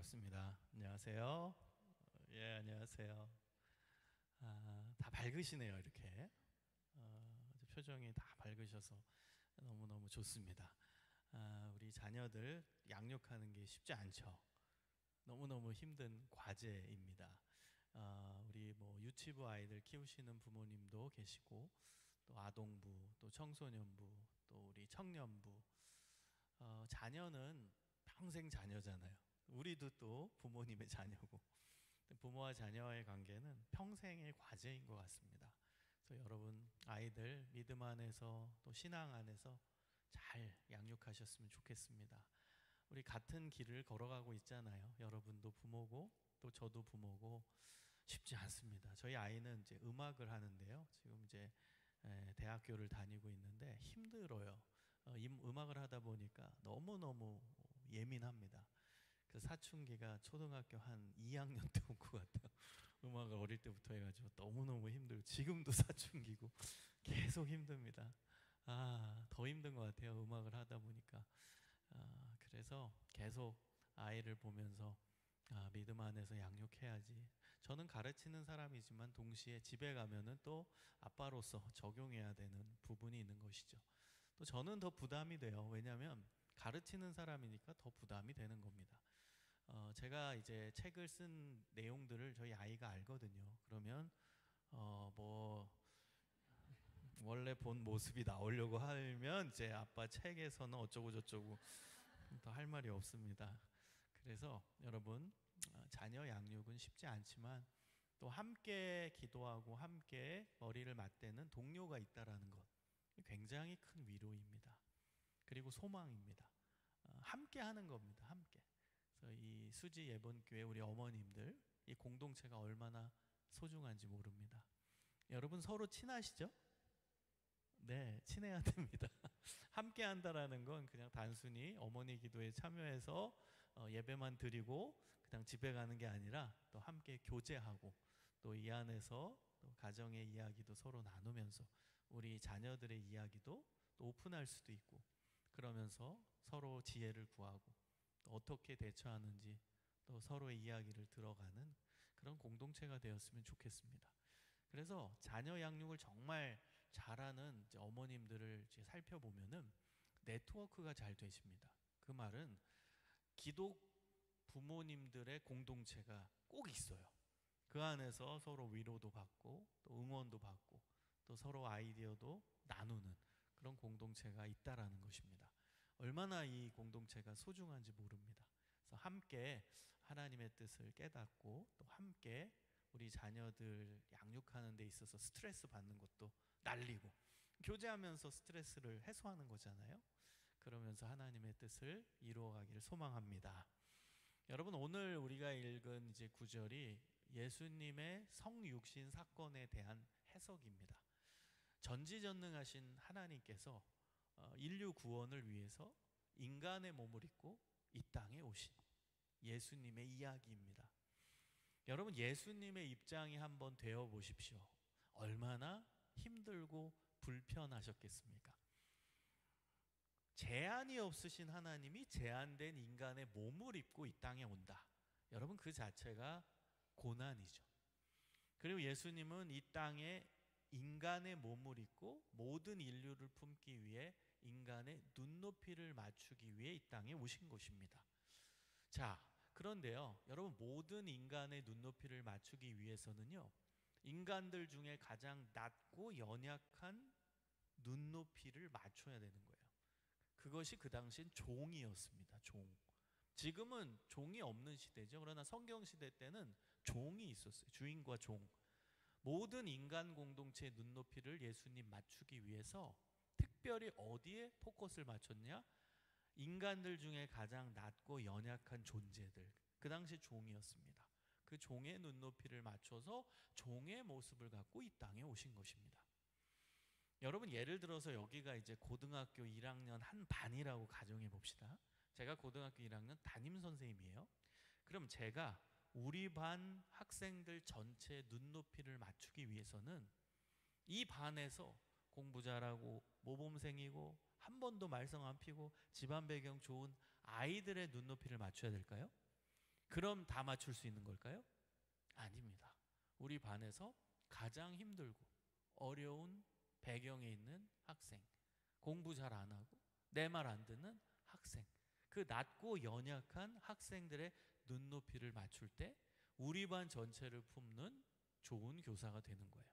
반갑습니다. 안녕하세요. 예, 안녕하세요. 다 밝으시네요, 이렇게. 표정이 다 밝으셔서 너무너무 좋습니다. 우리 자녀들 양육하는 게 쉽지 않죠. 너무너무 힘든 과제입니다. 우리 뭐 유치부 아이들 키우시는 부모님도 계시고, 또 아동부, 또 청소년부, 또 우리 청년부. 자녀는 평생 자녀잖아요. 우리도 또 부모님의 자녀고, 부모와 자녀와의 관계는 평생의 과제인 것 같습니다. 그래서 여러분 아이들 믿음 안에서 또 신앙 안에서 잘 양육하셨으면 좋겠습니다. 우리 같은 길을 걸어가고 있잖아요. 여러분도 부모고 또 저도 부모고 쉽지 않습니다. 저희 아이는 이제 음악을 하는데요. 지금 이제 대학교를 다니고 있는데 힘들어요. 음악을 하다 보니까 너무너무 예민합니다. 그 사춘기가 초등학교 한 2학년 때 온 것 같아요. 음악을 어릴 때부터 해가지고 너무너무 힘들고 지금도 사춘기고 계속 힘듭니다. 더 힘든 것 같아요. 음악을 하다 보니까. 그래서 계속 아이를 보면서 믿음 안에서 양육해야지. 저는 가르치는 사람이지만 동시에 집에 가면은 또 아빠로서 적용해야 되는 부분이 있는 것이죠. 또 저는 더 부담이 돼요. 왜냐하면 가르치는 사람이니까 더 부담이 되는 겁니다. 제가 이제 책을 쓴 내용들을 저희 아이가 알거든요. 그러면 뭐 원래 본 모습이 나오려고 하면 이제 아빠 책에서는 어쩌고 저쩌고 더 할 말이 없습니다. 그래서 여러분 자녀 양육은 쉽지 않지만 또 함께 기도하고 함께 머리를 맞대는 동료가 있다라는 것 굉장히 큰 위로입니다. 그리고 소망입니다. 함께 하는 겁니다. 함께. 그래서 이 수지 예본교회 우리 어머님들 이 공동체가 얼마나 소중한지 모릅니다. 여러분 서로 친하시죠? 네, 친해야 됩니다. 함께 한다라는 건 그냥 단순히 어머니 기도에 참여해서 예배만 드리고 그냥 집에 가는 게 아니라 또 함께 교제하고 또 이 안에서 또 가정의 이야기도 서로 나누면서 우리 자녀들의 이야기도 또 오픈할 수도 있고 그러면서 서로 지혜를 구하고 또 어떻게 대처하는지 또 서로의 이야기를 들어가는 그런 공동체가 되었으면 좋겠습니다. 그래서 자녀 양육을 정말 잘하는 이제 어머님들을 이제 살펴보면은 네트워크가 잘 되십니다. 그 말은 기독 부모님들의 공동체가 꼭 있어요. 그 안에서 서로 위로도 받고 또 응원도 받고 또 서로 아이디어도 나누는 그런 공동체가 있다라는 것입니다. 얼마나 이 공동체가 소중한지 모릅니다. 그래서 함께 하나님의 뜻을 깨닫고 또 함께 우리 자녀들 양육하는 데 있어서 스트레스 받는 것도 날리고 교제하면서 스트레스를 해소하는 거잖아요. 그러면서 하나님의 뜻을 이루어가기를 소망합니다. 여러분 오늘 우리가 읽은 이제 구절이 예수님의 성육신 사건에 대한 해석입니다. 전지전능하신 하나님께서 인류 구원을 위해서 인간의 몸을 입고 이 땅에 오신 예수님의 이야기입니다. 여러분 예수님의 입장이 한번 되어 보십시오. 얼마나 힘들고 불편하셨겠습니까? 제한이 없으신 하나님이 제한된 인간의 몸을 입고 이 땅에 온다. 여러분 그 자체가 고난이죠. 그리고 예수님은 이 땅에 인간의 몸을 입고 모든 인류를 품기 위해 인간의 눈높이를 맞추기 위해 이 땅에 오신 것입니다. 자, 그런데요, 여러분 모든 인간의 눈높이를 맞추기 위해서는요, 인간들 중에 가장 낮고 연약한 눈높이를 맞춰야 되는 거예요. 그것이 그 당시엔 종이었습니다. 종. 지금은 종이 없는 시대죠. 그러나 성경 시대 때는 종이 있었어요. 주인과 종. 모든 인간 공동체의 눈높이를 예수님 맞추기 위해서 특별히 어디에 포커스를 맞췄냐? 인간들 중에 가장 낮고 연약한 존재들. 그 당시 종이었습니다. 그 종의 눈높이를 맞춰서 종의 모습을 갖고 이 땅에 오신 것입니다. 여러분 예를 들어서 여기가 이제 고등학교 1학년 한 반이라고 가정해 봅시다. 제가 고등학교 1학년 담임 선생님이에요. 그럼 제가 우리 반 학생들 전체 눈높이를 맞추기 위해서는 이 반에서 공부 잘하고 모범생이고 한 번도 말썽 안 피고 집안 배경 좋은 아이들의 눈높이를 맞춰야 될까요? 그럼 다 맞출 수 있는 걸까요? 아닙니다. 우리 반에서 가장 힘들고 어려운 배경에 있는 학생, 공부 잘 안 하고 내 말 안 듣는 학생, 그 낮고 연약한 학생들의 눈높이를 맞출 때 우리 반 전체를 품는 좋은 교사가 되는 거예요.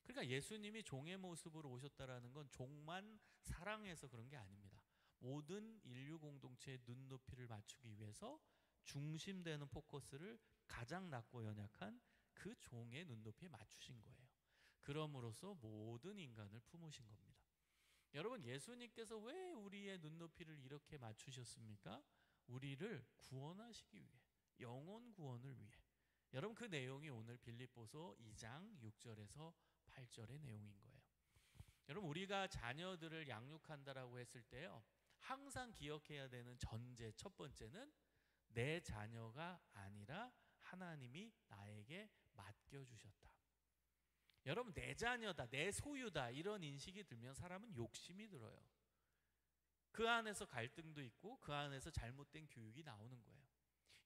그러니까 예수님이 종의 모습으로 오셨다라는 건 종만 사랑해서 그런 게 아닙니다. 모든 인류 공동체의 눈높이를 맞추기 위해서 중심되는 포커스를 가장 낮고 연약한 그 종의 눈높이에 맞추신 거예요. 그럼으로써 모든 인간을 품으신 겁니다. 여러분, 예수님께서 왜 우리의 눈높이를 이렇게 맞추셨습니까? 우리를 구원하시기 위해, 영혼 구원을 위해. 여러분, 그 내용이 오늘 빌립보서 2장 6절에서 8절의 내용인 거예요. 여러분, 우리가 자녀들을 양육한다라고 했을 때요, 항상 기억해야 되는 전제 첫 번째는 내 자녀가 아니라 하나님이 나에게 맡겨주셨다. 여러분, 내 자녀다, 내 소유다 이런 인식이 들면 사람은 욕심이 들어요. 그 안에서 갈등도 있고 그 안에서 잘못된 교육이 나오는 거예요.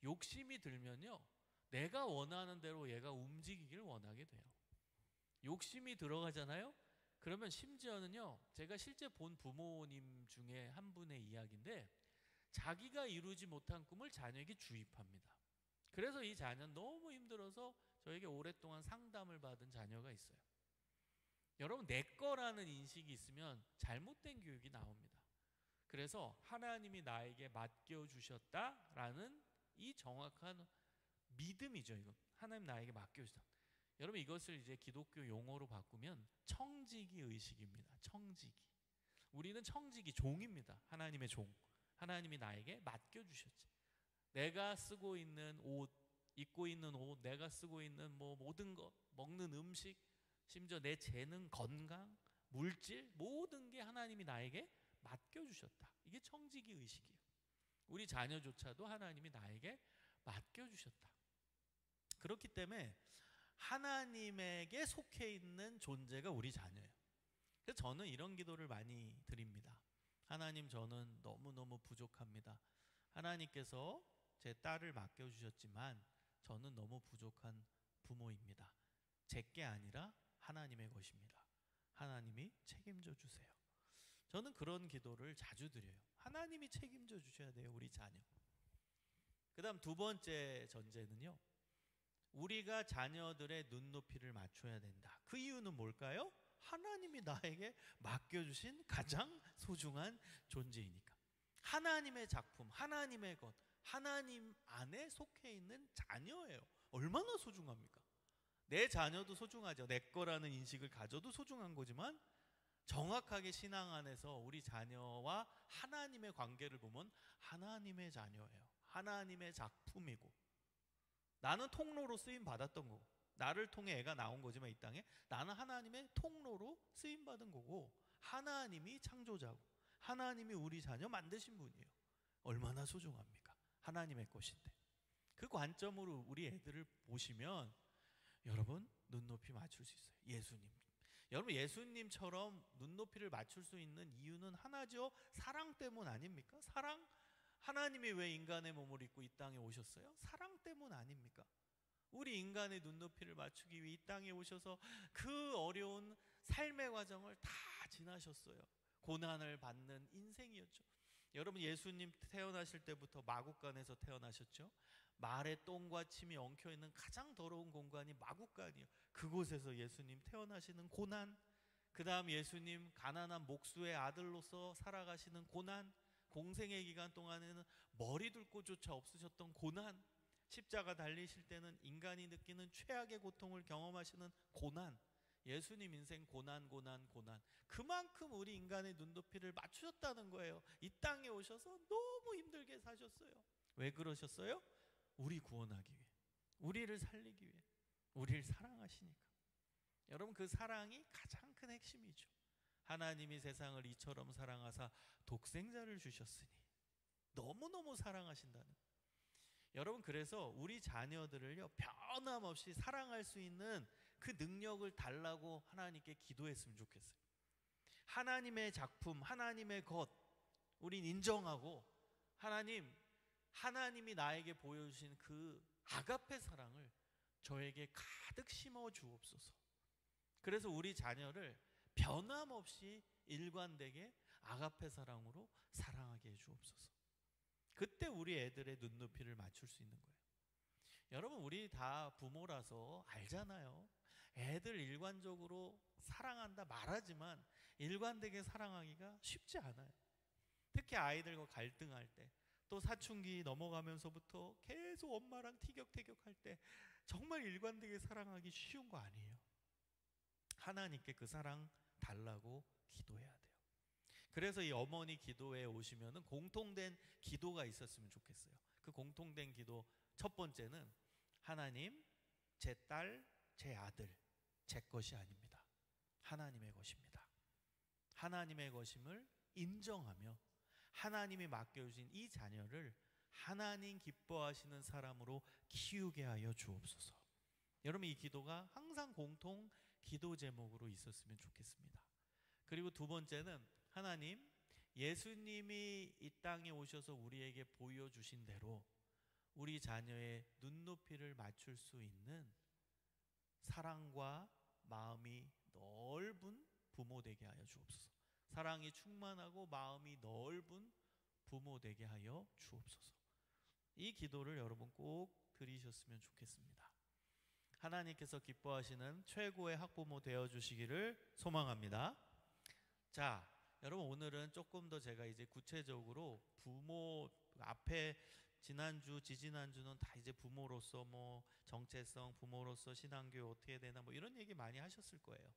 욕심이 들면요, 내가 원하는 대로 얘가 움직이길 원하게 돼요. 욕심이 들어가잖아요. 그러면 심지어는요, 제가 실제 본 부모님 중에 한 분의 이야기인데, 자기가 이루지 못한 꿈을 자녀에게 주입합니다. 그래서 이 자녀는 너무 힘들어서 저에게 오랫동안 상담을 받은 자녀가 있어요. 여러분, 내 거라는 인식이 있으면 잘못된 교육이 나옵니다. 그래서 하나님이 나에게 맡겨주셨다라는 이 정확한 믿음이죠. 이거 하나님 나에게 맡겨주셨다. 여러분, 이것을 이제 기독교 용어로 바꾸면 청지기 의식입니다. 청지기. 우리는 청지기, 종입니다. 하나님의 종. 하나님이 나에게 맡겨주셨지. 내가 쓰고 있는 옷, 입고 있는 옷, 내가 쓰고 있는 뭐 모든 것, 먹는 음식, 심지어 내 재능, 건강, 물질, 모든 게 하나님이 나에게 맡겨주셨다. 이게 청지기 의식이에요. 우리 자녀조차도 하나님이 나에게 맡겨주셨다. 그렇기 때문에 하나님에게 속해 있는 존재가 우리 자녀예요. 그래서 저는 이런 기도를 많이 드립니다. 하나님, 저는 너무너무 부족합니다. 하나님께서 제 딸을 맡겨주셨지만 저는 너무 부족한 부모입니다. 제게 아니라 하나님의 것입니다. 하나님이 책임져 주세요. 저는 그런 기도를 자주 드려요. 하나님이 책임져 주셔야 돼요, 우리 자녀. 그 다음 두 번째 전제는요, 우리가 자녀들의 눈높이를 맞춰야 된다. 그 이유는 뭘까요? 하나님이 나에게 맡겨주신 가장 소중한 존재이니까. 하나님의 작품, 하나님의 것, 하나님 안에 속해 있는 자녀예요. 얼마나 소중합니까? 내 자녀도 소중하죠. 내 거라는 인식을 가져도 소중한 거지만, 정확하게 신앙 안에서 우리 자녀와 하나님의 관계를 보면 하나님의 자녀예요. 하나님의 작품이고, 나는 통로로 쓰임 받았던 거고, 나를 통해 애가 나온 거지만 이 땅에 나는 하나님의 통로로 쓰임 받은 거고, 하나님이 창조자고 하나님이 우리 자녀 만드신 분이에요. 얼마나 소중합니까? 하나님의 것인데. 그 관점으로 우리 애들을 보시면 여러분, 눈높이 맞출 수 있어요. 예수님. 여러분, 예수님처럼 눈높이를 맞출 수 있는 이유는 하나죠. 사랑 때문 아닙니까? 사랑. 하나님이 왜 인간의 몸을 입고 이 땅에 오셨어요? 사랑 때문 아닙니까? 우리 인간의 눈높이를 맞추기 위해 이 땅에 오셔서 그 어려운 삶의 과정을 다 지나셨어요. 고난을 받는 인생이었죠. 여러분, 예수님 태어나실 때부터 마구간에서 태어나셨죠. 말에 똥과 침이 엉켜있는 가장 더러운 공간이 마구간이에요. 그곳에서 예수님 태어나시는 고난, 그 다음 예수님 가난한 목수의 아들로서 살아가시는 고난, 공생의 기간 동안에는 머리 둘 곳조차 없으셨던 고난, 십자가 달리실 때는 인간이 느끼는 최악의 고통을 경험하시는 고난, 예수님 인생 고난, 고난, 고난. 그만큼 우리 인간의 눈높이를 맞추셨다는 거예요. 이 땅에 오셔서 너무 힘들게 사셨어요. 왜 그러셨어요? 우리 구원하기 위해, 우리를 살리기 위해, 우리를 사랑하시니까. 여러분, 그 사랑이 가장 큰 핵심이죠. 하나님이 세상을 이처럼 사랑하사 독생자를 주셨으니, 너무너무 사랑하신다는. 여러분, 그래서 우리 자녀들을요, 변함없이 사랑할 수 있는 그 능력을 달라고 하나님께 기도했으면 좋겠어요. 하나님의 작품, 하나님의 것 우린 인정하고, 하나님, 하나님이 나에게 보여주신 그 아가페 사랑을 저에게 가득 심어 주옵소서. 그래서 우리 자녀를 변함없이 일관되게 아가페 사랑으로 사랑하게 해 주옵소서. 그때 우리 애들의 눈높이를 맞출 수 있는 거예요. 여러분, 우리 다 부모라서 알잖아요. 애들 일관적으로 사랑한다 말하지만 일관되게 사랑하기가 쉽지 않아요. 특히 아이들과 갈등할 때, 또 사춘기 넘어가면서부터 계속 엄마랑 티격태격할 때 정말 일관되게 사랑하기 쉬운 거 아니에요. 하나님께 그 사랑 달라고 기도해야 돼요. 그래서 이 어머니 기도에 오시면은 공통된 기도가 있었으면 좋겠어요. 그 공통된 기도 첫 번째는, 하나님, 제 딸, 제 아들, 제 것이 아닙니다. 하나님의 것입니다. 하나님의 것임을 인정하며 하나님이 맡겨주신 이 자녀를 하나님 기뻐하시는 사람으로 키우게 하여 주옵소서. 여러분, 이 기도가 항상 공통 기도 제목으로 있었으면 좋겠습니다. 그리고 두 번째는, 하나님, 예수님이 이 땅에 오셔서 우리에게 보여주신 대로 우리 자녀의 눈높이를 맞출 수 있는 사랑과 마음이 넓은 부모 되게 하여 주옵소서. 사랑이 충만하고 마음이 넓은 부모 되게 하여 주옵소서. 이 기도를 여러분 꼭 드리셨으면 좋겠습니다. 하나님께서 기뻐하시는 최고의 학부모 되어주시기를 소망합니다. 자, 여러분, 오늘은 조금 더 제가 이제 구체적으로 부모 앞에 지난주, 지지난주는 다 이제 부모로서 뭐 정체성, 부모로서 신앙교육 어떻게 되나 뭐 이런 얘기 많이 하셨을 거예요.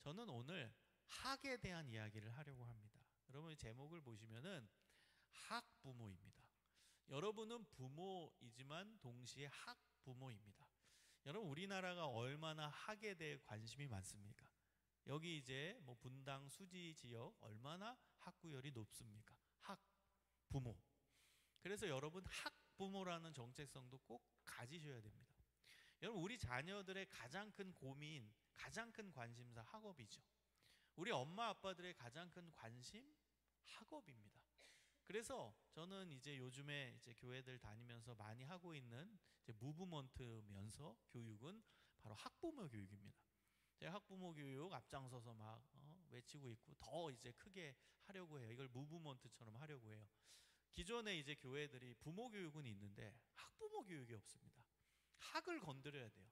저는 오늘 학에 대한 이야기를 하려고 합니다. 여러분, 제목을 보시면은 학부모입니다. 여러분은 부모이지만 동시에 학부모입니다. 여러분, 우리나라가 얼마나 학에 대해 관심이 많습니까? 여기 이제 뭐 분당, 수지 지역 얼마나 학구열이 높습니까? 학부모. 그래서 여러분, 학부모라는 정체성도 꼭 가지셔야 됩니다. 여러분, 우리 자녀들의 가장 큰 고민, 가장 큰 관심사 학업이죠. 우리 엄마 아빠들의 가장 큰 관심 학업입니다. 그래서 저는 이제 요즘에 이제 교회들 다니면서 많이 하고 있는 이제 무브먼트 면서 교육은 바로 학부모 교육입니다. 제가 학부모 교육 앞장서서 막 외치고 있고 더 이제 크게 하려고 해요. 이걸 무브먼트처럼 하려고 해요. 기존에 이제 교회들이 부모 교육은 있는데 학부모 교육이 없습니다. 학을 건드려야 돼요.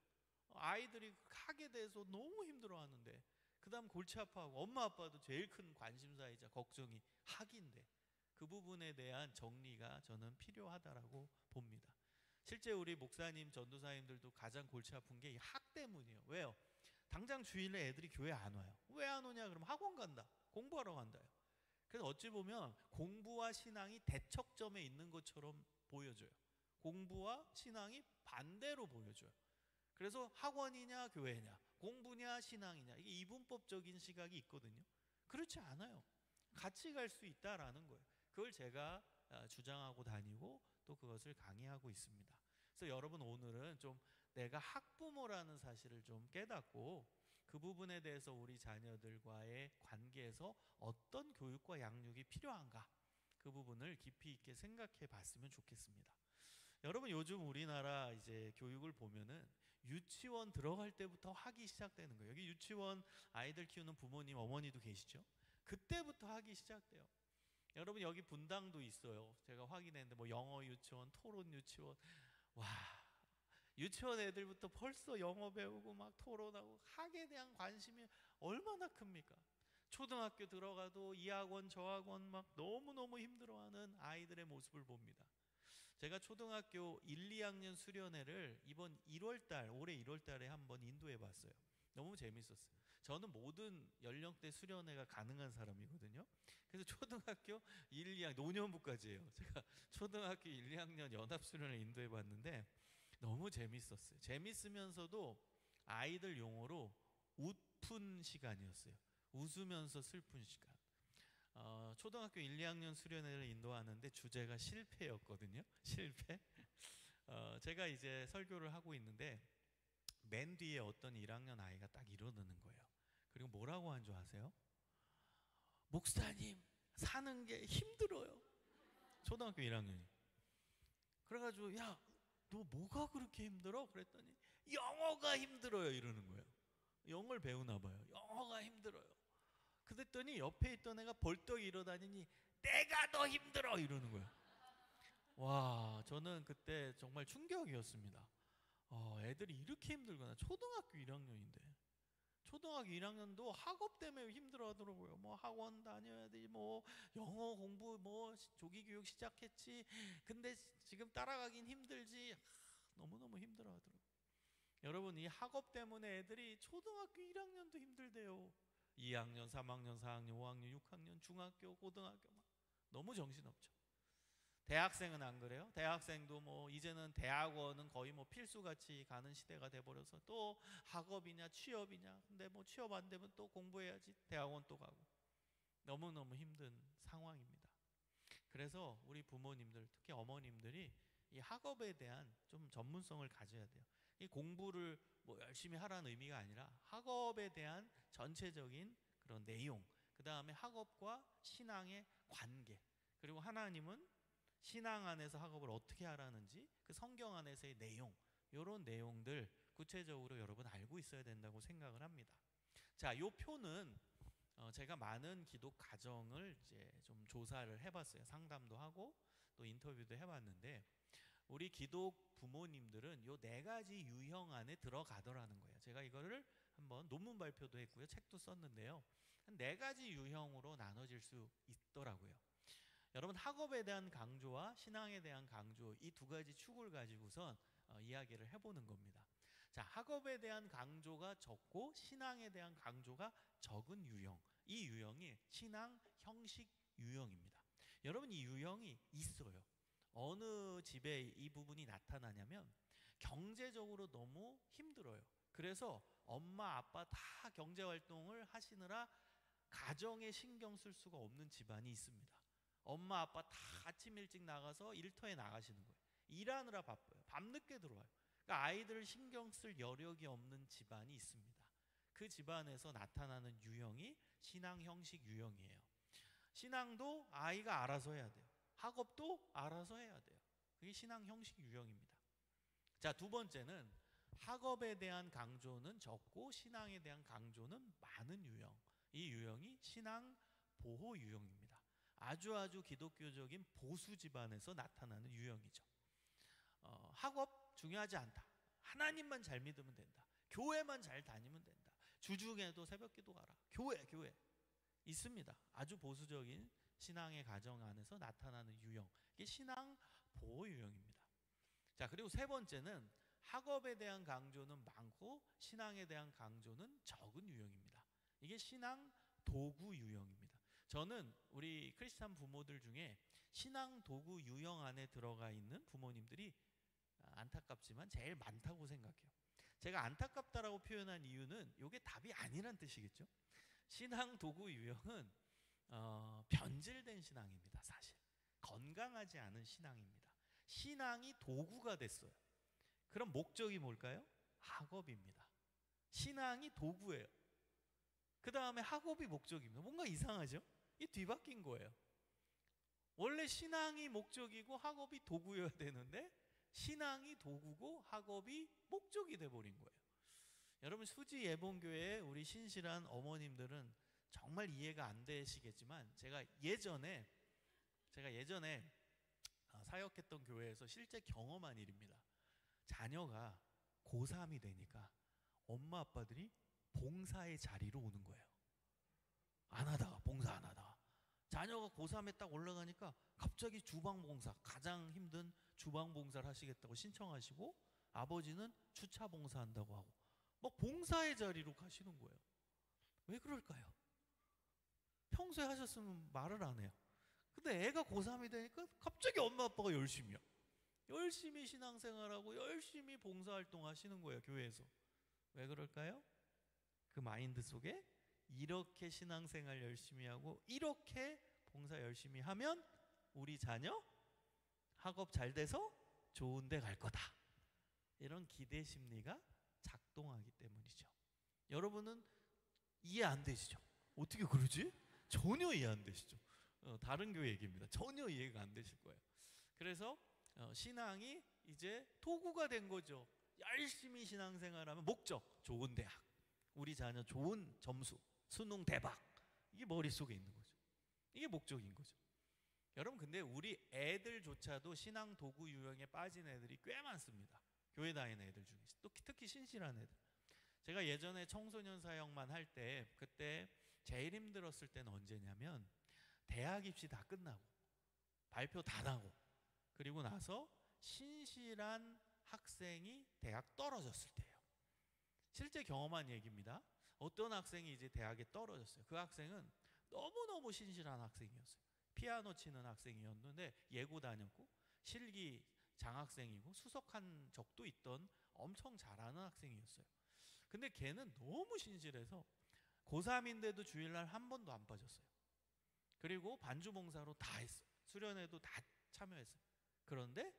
아이들이 학에 대해서 너무 힘들어하는데, 그 다음 골치 아파하고 엄마 아빠도 제일 큰 관심사이자 걱정이 학인데, 그 부분에 대한 정리가 저는 필요하다라고 봅니다. 실제 우리 목사님, 전도사님들도 가장 골치 아픈 게 이 학 때문이에요. 왜요? 당장 주일에 애들이 교회 안 와요. 왜 안 오냐? 그러면 학원 간다, 공부하러 간다요. 그래서 어찌 보면 공부와 신앙이 대척점에 있는 것처럼 보여져요. 공부와 신앙이 반대로 보여져요. 그래서 학원이냐 교회냐, 공부냐 신앙이냐, 이게 이분법적인 시각이 있거든요. 그렇지 않아요. 같이 갈 수 있다라는 거예요. 그걸 제가 주장하고 다니고 또 그것을 강의하고 있습니다. 그래서 여러분, 오늘은 좀 내가 학부모라는 사실을 좀 깨닫고 그 부분에 대해서 우리 자녀들과의 관계에서 어떤 교육과 양육이 필요한가, 그 부분을 깊이 있게 생각해 봤으면 좋겠습니다. 여러분, 요즘 우리나라 이제 교육을 보면은 유치원 들어갈 때부터 학이 시작되는 거예요. 여기 유치원 아이들 키우는 부모님, 어머니도 계시죠? 그때부터 학이 시작돼요. 여러분, 여기 분당도 있어요. 제가 확인했는데 뭐 영어 유치원, 토론 유치원. 와, 유치원 애들부터 벌써 영어 배우고 막 토론하고 학에 대한 관심이 얼마나 큽니까? 초등학교 들어가도 이 학원 저 학원 막 너무너무 힘들어하는 아이들의 모습을 봅니다. 제가 초등학교 1, 2학년 수련회를 이번 1월달, 올해 1월달에 한번 인도해 봤어요. 너무 재밌었어요. 저는 모든 연령대 수련회가 가능한 사람이거든요. 그래서 초등학교 1, 2학년 노년부까지예요. 제가 초등학교 1, 2학년 연합수련회 인도해 봤는데 너무 재밌었어요. 재밌으면서도 아이들 용어로 웃픈 시간이었어요. 웃으면서 슬픈 시간. 초등학교 1, 2학년 수련회를 인도하는데 주제가 실패였거든요. 실패. 제가 이제 설교를 하고 있는데 맨 뒤에 어떤 1학년 아이가 딱 일어나는 거예요. 그리고 뭐라고 한 줄 아세요? 목사님, 사는 게 힘들어요. 초등학교 1학년이. 그래가지고 야, 너 뭐가 그렇게 힘들어? 그랬더니 영어가 힘들어요 이러는 거예요. 영어를 배우나 봐요. 영어가 힘들어요. 그랬더니 옆에 있던 애가 벌떡 일어나더니 내가 더 힘들어 이러는 거예요. 와, 저는 그때 정말 충격이었습니다. 애들이 이렇게 힘들구나. 초등학교 1학년인데. 초등학교 1학년도 학업 때문에 힘들어 하더라고요. 뭐 학원 다녀야 돼, 뭐 영어 공부, 뭐 조기 교육 시작했지. 근데 지금 따라가긴 힘들지. 너무너무 힘들어 하더라고요. 여러분, 이 학업 때문에 애들이 초등학교 1학년도 힘들대요. 2학년, 3학년, 4학년, 5학년, 6학년, 중학교, 고등학교 막 너무 정신없죠. 대학생은 안 그래요? 대학생도 뭐 이제는 대학원은 거의 뭐 필수같이 가는 시대가 돼버려서 또 학업이냐 취업이냐, 근데 뭐 취업 안 되면 또 공부해야지, 대학원 또 가고. 너무너무 힘든 상황입니다. 그래서 우리 부모님들, 특히 어머님들이 이 학업에 대한 좀 전문성을 가져야 돼요. 이 공부를 뭐 열심히 하라는 의미가 아니라 학업에 대한 전체적인 그런 내용, 그 다음에 학업과 신앙의 관계, 그리고 하나님은 신앙 안에서 학업을 어떻게 하라는지 그 성경 안에서의 내용, 이런 내용들 구체적으로 여러분 알고 있어야 된다고 생각을 합니다. 자, 요 표는 제가 많은 기독 가정을 이제 좀 조사를 해봤어요. 상담도 하고 또 인터뷰도 해봤는데, 우리 기독 부모님들은 요 4가지 유형 안에 들어가더라는 거예요. 제가 이거를 한번 논문 발표도 했고요, 책도 썼는데요. 한 4가지 유형으로 나눠질 수 있더라고요. 여러분, 학업에 대한 강조와 신앙에 대한 강조, 이 2가지 축을 가지고선 이야기를 해보는 겁니다. 자, 학업에 대한 강조가 적고 신앙에 대한 강조가 적은 유형, 이 유형이 신앙 형식 유형입니다. 여러분, 이 유형이 있어요. 어느 집에 이 부분이 나타나냐면 경제적으로 너무 힘들어요. 그래서 엄마 아빠 다 경제활동을 하시느라 가정에 신경 쓸 수가 없는 집안이 있습니다. 엄마 아빠 다 아침 일찍 나가서 일터에 나가시는 거예요. 일하느라 바빠요. 밤늦게 들어와요. 그러니까 아이들을 신경 쓸 여력이 없는 집안이 있습니다. 그 집안에서 나타나는 유형이 신앙 형식 유형이에요. 신앙도 아이가 알아서 해야 돼요. 학업도 알아서 해야 돼요. 그게 신앙 형식 유형입니다. 자, 2번째는 학업에 대한 강조는 적고 신앙에 대한 강조는 많은 유형. 이 유형이 신앙 보호 유형입니다. 아주 기독교적인 보수 집안에서 나타나는 유형이죠. 학업 중요하지 않다. 하나님만 잘 믿으면 된다. 교회만 잘 다니면 된다. 주중에도 새벽기도 가라. 교회 있습니다. 아주 보수적인 신앙의 가정 안에서 나타나는 유형, 이게 신앙 보호 유형입니다. 자, 그리고 3번째는 학업에 대한 강조는 많고 신앙에 대한 강조는 적은 유형입니다. 이게 신앙 도구 유형입니다. 저는 우리 크리스찬 부모들 중에 신앙 도구 유형 안에 들어가 있는 부모님들이 안타깝지만 제일 많다고 생각해요. 제가 안타깝다라고 표현한 이유는 이게 답이 아니란 뜻이겠죠. 신앙 도구 유형은 변질된 신앙입니다. 사실 건강하지 않은 신앙입니다. 신앙이 도구가 됐어요. 그럼 목적이 뭘까요? 학업입니다. 신앙이 도구예요. 그 다음에 학업이 목적입니다. 뭔가 이상하죠? 이 뒤바뀐 거예요. 원래 신앙이 목적이고 학업이 도구여야 되는데 신앙이 도구고 학업이 목적이 돼버린 거예요. 여러분, 수지 예봉교회 우리 신실한 어머님들은 정말 이해가 안 되시겠지만 제가 예전에 사역했던 교회에서 실제 경험한 일입니다. 자녀가 고3이 되니까 엄마 아빠들이 봉사의 자리로 오는 거예요. 안 하다가, 봉사 안 하다가 자녀가 고3에 딱 올라가니까 갑자기 주방봉사, 가장 힘든 주방봉사를 하시겠다고 신청하시고, 아버지는 주차 봉사한다고 하고 막 봉사의 자리로 가시는 거예요. 왜 그럴까요? 평소에 하셨으면 말을 안 해요. 근데 애가 고3이 되니까 갑자기 엄마 아빠가 열심히 신앙생활하고 열심히 봉사활동 하시는 거예요, 교회에서. 왜 그럴까요? 그 마인드 속에 이렇게 신앙생활 열심히 하고 이렇게 봉사 열심히 하면 우리 자녀 학업 잘 돼서 좋은 데 갈 거다, 이런 기대 심리가 작동하기 때문이죠. 여러분은 이해 안 되시죠? 어떻게 그러지? 전혀 이해 안 되시죠? 다른 교회 얘기입니다. 전혀 이해가 안 되실 거예요. 그래서 신앙이 이제 도구가 된 거죠. 열심히 신앙생활하면 목적, 좋은 대학, 우리 자녀 좋은 점수, 수능 대박, 이게 머릿속에 있는 거죠. 이게 목적인 거죠. 여러분, 근데 우리 애들조차도 신앙 도구 유형에 빠진 애들이 꽤 많습니다. 교회 다니는 애들 중에 또 특히 신실한 애들. 제가 예전에 청소년 사역만 할 때, 그때 제일 힘들었을 때는 언제냐면 대학 입시 다 끝나고 발표 다 나고 그리고 나서 신실한 학생이 대학 떨어졌을 때예요. 실제 경험한 얘기입니다. 어떤 학생이 이제 대학에 떨어졌어요. 그 학생은 너무너무 신실한 학생이었어요. 피아노 치는 학생이었는데 예고 다녔고 실기 장학생이고 수석한 적도 있던 엄청 잘하는 학생이었어요. 근데 걔는 너무 신실해서 고3인데도 주일날 한 번도 안 빠졌어요. 그리고 반주봉사로 다 했어요. 수련회도 다 참여했어요. 그런데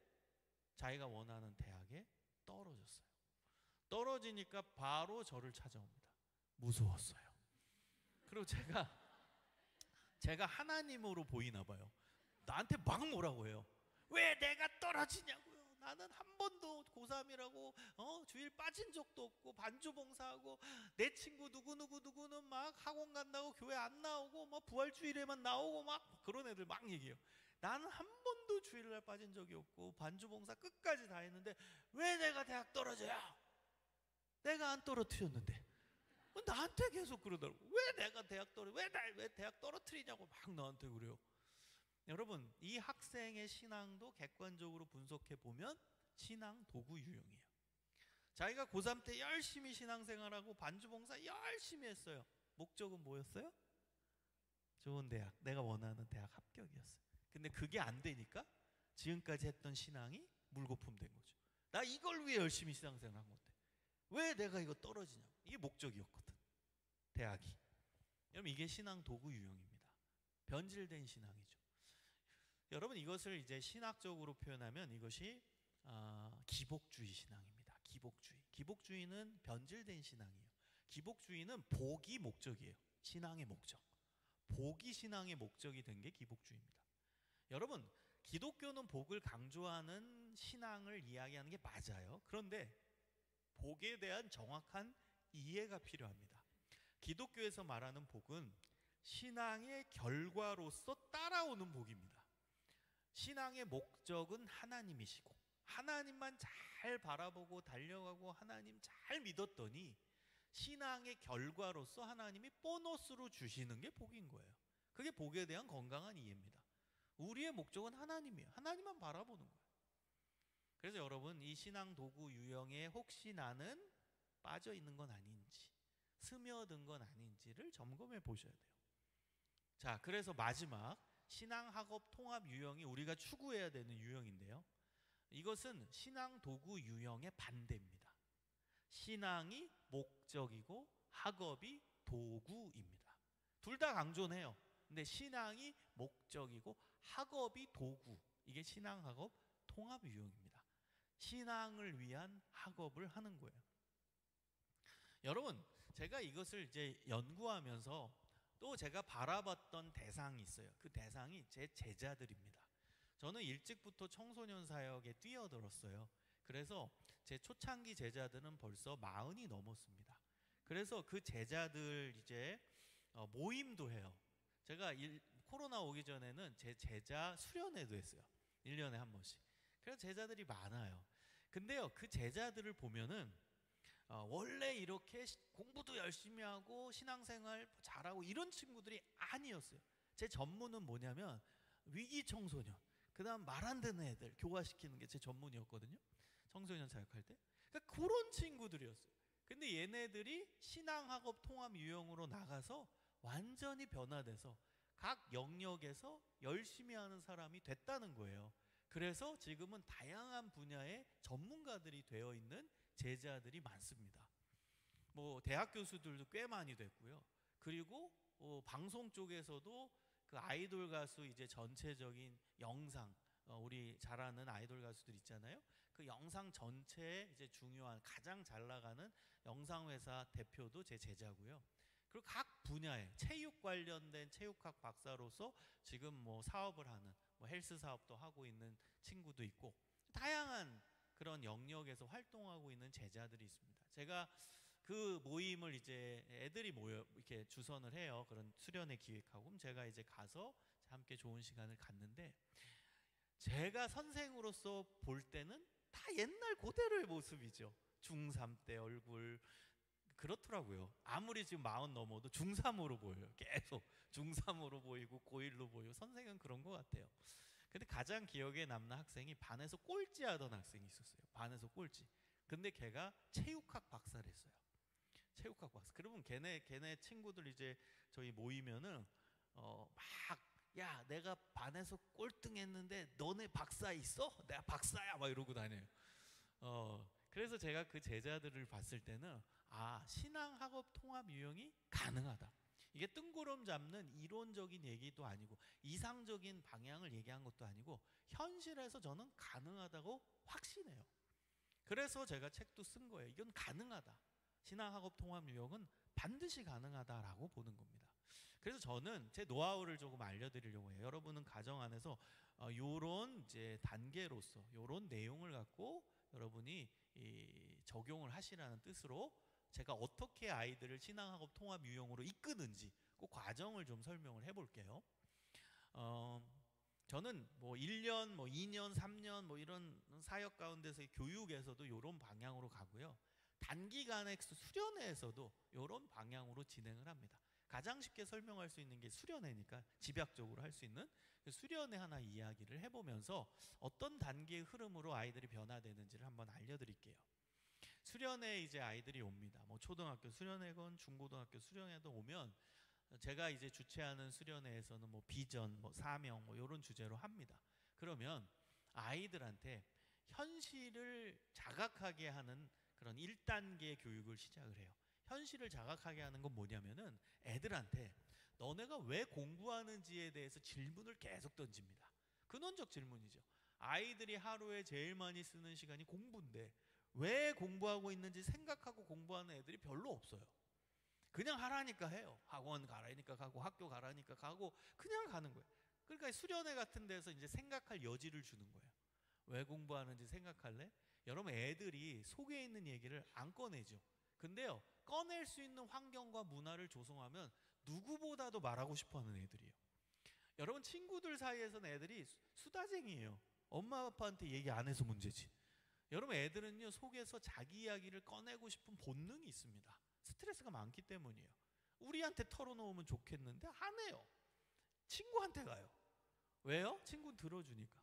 자기가 원하는 대학에 떨어졌어요. 떨어지니까 바로 저를 찾아옵니다. 무서웠어요. 그리고 제가 하나님으로 보이나 봐요. 나한테 막 뭐라고 해요. 왜 내가 떨어지냐고요. 나는 한 번도 고3이라고 주일 빠진 적도 없고 반주봉사하고 내 친구 누구는 막 학원 간다고 교회 안 나오고 뭐 부활주일에만 나오고 막 그런 애들 막 얘기해요. 나는 한 번도 주일날 빠진 적이 없고 반주봉사 끝까지 다 했는데 왜 내가 대학 떨어져요? 내가 안 떨어뜨렸는데 나한테 계속 그러더라고. 왜 내가 대학 왜 대학 떨어뜨리냐고 막 나한테 그래요. 여러분, 이 학생의 신앙도 객관적으로 분석해 보면 신앙 도구 유형이에요. 자기가 고3 때 열심히 신앙생활하고 반주봉사 열심히 했어요. 목적은 뭐였어요? 좋은 대학, 내가 원하는 대학 합격이었어요. 근데 그게 안 되니까 지금까지 했던 신앙이 물거품 된 거죠. 나 이걸 위해 열심히 신앙생활한 건데 왜 내가 이거 떨어지냐고. 이게 목적이었거든, 대학이. 여러분, 이게 신앙 도구 유형입니다. 변질된 신앙이죠. 여러분, 이것을 이제 신학적으로 표현하면 이것이 기복주의 신앙입니다. 기복주의는 변질된 신앙이에요. 기복주의는 복이 목적이에요. 신앙의 목적. 복이 신앙의 목적이 된 게 기복주의입니다. 여러분, 기독교는 복을 강조하는 신앙을 이야기하는 게 맞아요. 그런데 복에 대한 정확한 이해가 필요합니다. 기독교에서 말하는 복은 신앙의 결과로서 따라오는 복입니다. 신앙의 목적은 하나님이시고 하나님만 잘 바라보고 달려가고 하나님 잘 믿었더니 신앙의 결과로서 하나님이 보너스로 주시는 게 복인 거예요. 그게 복에 대한 건강한 이해입니다. 우리의 목적은 하나님이에요. 하나님만 바라보는 거예요. 그래서 여러분, 이 신앙 도구 유형에 혹시 나는 빠져 있는 건 아닌지, 스며든 건 아닌지를 점검해 보셔야 돼요. 자, 그래서 마지막 신앙 학업 통합 유형이 우리가 추구해야 되는 유형인데요. 이것은 신앙 도구 유형의 반대입니다. 신앙이 목적이고 학업이 도구입니다. 둘 다 강조는 해요. 근데 신앙이 목적이고 학업이 도구, 이게 신앙 학업 통합 유형입니다. 신앙을 위한 학업을 하는 거예요. 여러분, 제가 이것을 이제 연구하면서 또 제가 바라봤던 대상이 있어요. 그 대상이 제 제자들입니다. 저는 일찍부터 청소년 사역에 뛰어들었어요. 그래서 제 초창기 제자들은 벌써 40이 넘었습니다. 그래서 그 제자들 이제 모임도 해요. 제가 코로나 오기 전에는 제 제자 수련회도 했어요. 1년에 한 번씩. 그래서 제자들이 많아요. 근데요, 그 제자들을 보면은 원래 이렇게 공부도 열심히 하고 신앙생활 잘하고 이런 친구들이 아니었어요. 제 전문은 뭐냐면 위기 청소년, 그 다음 말 안 듣는 애들 교화시키는 게 제 전문이었거든요. 청소년 사역할 때. 그러니까 그런 친구들이었어요. 근데 얘네들이 신앙학업 통합 유형으로 나가서 완전히 변화돼서 각 영역에서 열심히 하는 사람이 됐다는 거예요. 그래서 지금은 다양한 분야의 전문가들이 되어 있는 제자들이 많습니다. 뭐 대학 교수들도 꽤 많이 됐고요. 그리고 방송 쪽에서도 그 아이돌 가수 이제 전체적인 영상, 우리 잘 아는 아이돌 가수들 있잖아요. 그 영상 전체에 이제 중요한 가장 잘 나가는 영상 회사 대표도 제 제자고요. 그리고 각 분야에 체육 관련된 체육학 박사로서 지금 뭐 사업을 하는 뭐 헬스 사업도 하고 있는 친구도 있고 다양한 그런 영역에서 활동하고 있는 제자들이 있습니다. 제가 그 모임을 이제 애들이 모여 이렇게 주선을 해요. 그런 수련회 기획하고 그럼 제가 이제 가서 함께 좋은 시간을 갖는데 제가 선생으로서 볼 때는 다 옛날 그대로의 모습이죠. 중3 때 얼굴 그렇더라고요. 아무리 지금 40 넘어도 중3으로 보여요. 계속 중3으로 보이고 고1로 보이고 선생은 그런 것 같아요. 근데 가장 기억에 남는 학생이 반에서 꼴찌하던 학생이 있었어요. 반에서 꼴찌. 근데 걔가 체육학 박사를 했어요. 체육학 박사. 그러면 걔네 친구들 이제 저희 모이면은 막 야 내가 반에서 꼴등했는데 너네 박사 있어? 내가 박사야 막 이러고 다녀요. 그래서 제가 그 제자들을 봤을 때는 신앙학업 통합 유형이 가능하다. 이게 뜬구름 잡는 이론적인 얘기도 아니고 이상적인 방향을 얘기한 것도 아니고 현실에서 저는 가능하다고 확신해요. 그래서 제가 책도 쓴 거예요. 이건 가능하다. 신앙학업 통합 유형은 반드시 가능하다라고 보는 겁니다. 그래서 저는 제 노하우를 조금 알려드리려고 해요. 여러분은 가정 안에서 요런 이제 단계로서 요런 내용을 갖고 여러분이 적용을 하시라는 뜻으로 제가 어떻게 아이들을 신앙학업 통합 유형으로 이끄는지 그 과정을 좀 설명을 해볼게요. 저는 뭐 1년, 뭐 2년, 3년 뭐 이런 사역 가운데서의 교육에서도 이런 방향으로 가고요. 단기간의 수련회에서도 이런 방향으로 진행을 합니다. 가장 쉽게 설명할 수 있는 게 수련회니까 집약적으로 할 수 있는 수련회 하나 이야기를 해보면서 어떤 단계의 흐름으로 아이들이 변화되는지를 한번 알려드릴게요. 수련회 이제 아이들이 옵니다. 뭐 초등학교 수련회건 중고등학교 수련회도 오면 제가 이제 주최하는 수련회에서는 뭐 비전, 뭐 사명, 뭐 이런 주제로 합니다. 그러면 아이들한테 현실을 자각하게 하는 그런 1단계 교육을 시작을 해요. 현실을 자각하게 하는 건 뭐냐면은 애들한테 너네가 왜 공부하는지에 대해서 질문을 계속 던집니다. 근원적 질문이죠. 아이들이 하루에 제일 많이 쓰는 시간이 공부인데 왜 공부하고 있는지 생각하고 공부하는 애들이 별로 없어요. 그냥 하라니까 해요. 학원 가라니까 가고 학교 가라니까 가고 그냥 가는 거예요. 그러니까 수련회 같은 데서 이제 생각할 여지를 주는 거예요. 왜 공부하는지 생각할래? 여러분 애들이 속에 있는 얘기를 안 꺼내죠. 근데요 꺼낼 수 있는 환경과 문화를 조성하면 누구보다도 말하고 싶어하는 애들이에요. 여러분 친구들 사이에서는 애들이 수다쟁이에요. 엄마 아빠한테 얘기 안 해서 문제지. 여러분 애들은요 속에서 자기 이야기를 꺼내고 싶은 본능이 있습니다. 스트레스가 많기 때문이에요. 우리한테 털어놓으면 좋겠는데 안 해요. 친구한테 가요. 왜요? 친구는 들어주니까.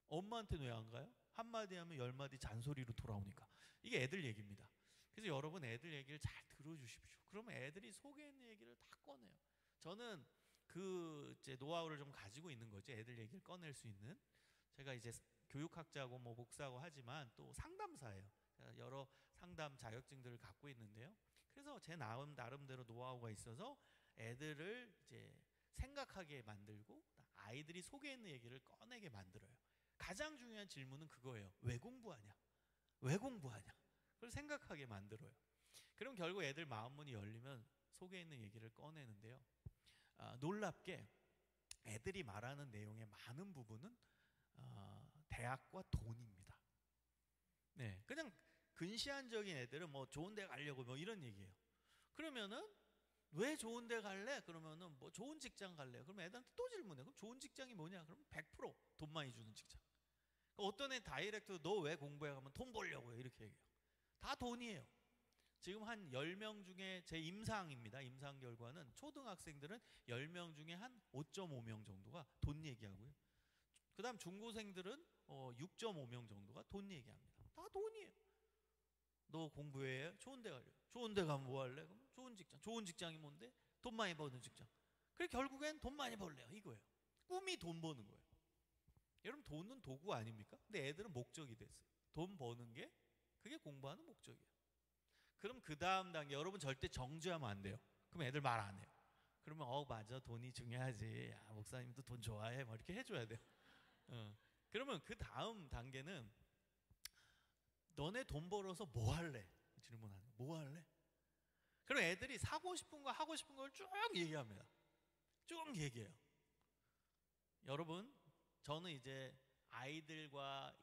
엄마한테는 왜 안 가요? 한마디 하면 10마디 잔소리로 돌아오니까. 이게 애들 얘기입니다. 그래서 여러분 애들 얘기를 잘 들어주십시오. 그러면 애들이 속에 있는 얘기를 다 꺼내요. 저는 그 이제 노하우를 좀 가지고 있는 거죠. 애들 얘기를 꺼낼 수 있는. 제가 이제 교육학자고 뭐 목사고 하지만 또 상담사예요. 여러 상담 자격증들을 갖고 있는데요. 그래서 제 나름대로 노하우가 있어서 애들을 이제 생각하게 만들고 아이들이 속에 있는 얘기를 꺼내게 만들어요. 가장 중요한 질문은 그거예요. 왜 공부하냐? 왜 공부하냐? 그걸 생각하게 만들어요. 그럼 결국 애들 마음문이 열리면 속에 있는 얘기를 꺼내는데요. 놀랍게 애들이 말하는 내용의 많은 부분은 대학과 돈입니다. 네, 그냥 근시안적인 애들은 뭐 좋은 데 가려고 뭐 이런 얘기예요. 그러면은 왜 좋은 데 갈래? 그러면은 뭐 좋은 직장 갈래요. 그럼 애들한테 또 질문해. 그럼 좋은 직장이 뭐냐? 그러면 100%돈 많이 주는 직장. 어떤 애 다이렉트 너 왜 공부해? 가면 돈 벌려고요. 이렇게 얘기해요. 다 돈이에요. 지금 한 10명 중에 제 임상입니다. 임상 결과는 초등학생들은 10명 중에 한 5.5명 정도가 돈 얘기하고요. 그 다음 중고생들은 6.5명 정도가 돈 얘기합니다. 다 돈이에요. 너 공부해? 좋은 데 갈래? 좋은 데 가면 뭐 할래? 그럼 좋은 직장. 좋은 직장이 뭔데? 돈 많이 버는 직장. 그래 결국엔 돈 많이 벌래요. 이거예요. 꿈이 돈 버는 거예요. 여러분 돈은 도구 아닙니까? 근데 애들은 목적이 됐어요. 돈 버는 게 그게 공부하는 목적이에요. 그럼 그 다음 단계 여러분 절대 정죄하면 안 돼요. 그럼 애들 말 안 해요. 그러면 맞아 돈이 중요하지. 야, 목사님도 돈 좋아해. 뭐 이렇게 해줘야 돼요. 그러면 그 다음 단계는 너네 돈 벌어서 뭐 할래? 질문하는 거예요. 뭐 할래? 그럼 애들이 사고 싶은 거 하고 싶은 걸 쭉 얘기합니다. 쭉 얘기해요. 여러분 저는 이제 아이들과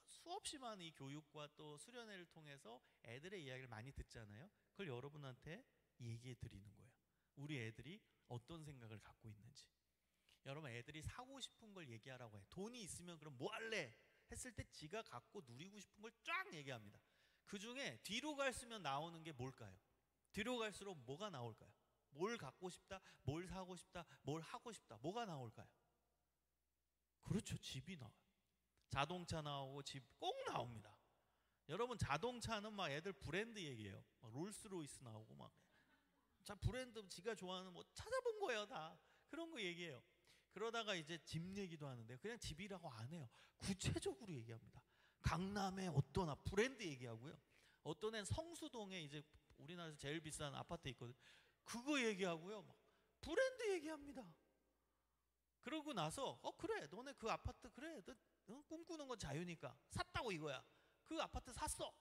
수없이 많은 이 교육과 또 수련회를 통해서 애들의 이야기를 많이 듣잖아요. 그걸 여러분한테 얘기해 드리는 거예요. 우리 애들이 어떤 생각을 갖고 있는지. 여러분, 애들이 사고 싶은 걸 얘기하라고 해. 돈이 있으면 그럼 뭐 할래? 했을 때 지가 갖고 누리고 싶은 걸 쫙 얘기합니다. 그 중에 뒤로 갈수록 나오는 게 뭘까요? 뒤로 갈수록 뭐가 나올까요? 뭘 갖고 싶다, 뭘 사고 싶다, 뭘 하고 싶다, 뭐가 나올까요? 그렇죠, 집이 나와요. 자동차 나오고 집 꼭 나옵니다. 여러분, 자동차는 막 애들 브랜드 얘기해요. 막 롤스로이스 나오고 막. 자, 브랜드 지가 좋아하는 뭐 찾아본 거예요, 다. 그런 거 얘기해요. 그러다가 이제 집 얘기도 하는데 그냥 집이라고 안 해요. 구체적으로 얘기합니다. 강남에 어떤 브랜드 얘기하고요. 어떤 애는 성수동에 이제 우리나라에서 제일 비싼 아파트 있거든. 그거 얘기하고요. 막 브랜드 얘기합니다. 그러고 나서 그래, 너네 그 아파트 그래, 너 꿈꾸는 건 자유니까 샀다고 이거야. 그 아파트 샀어.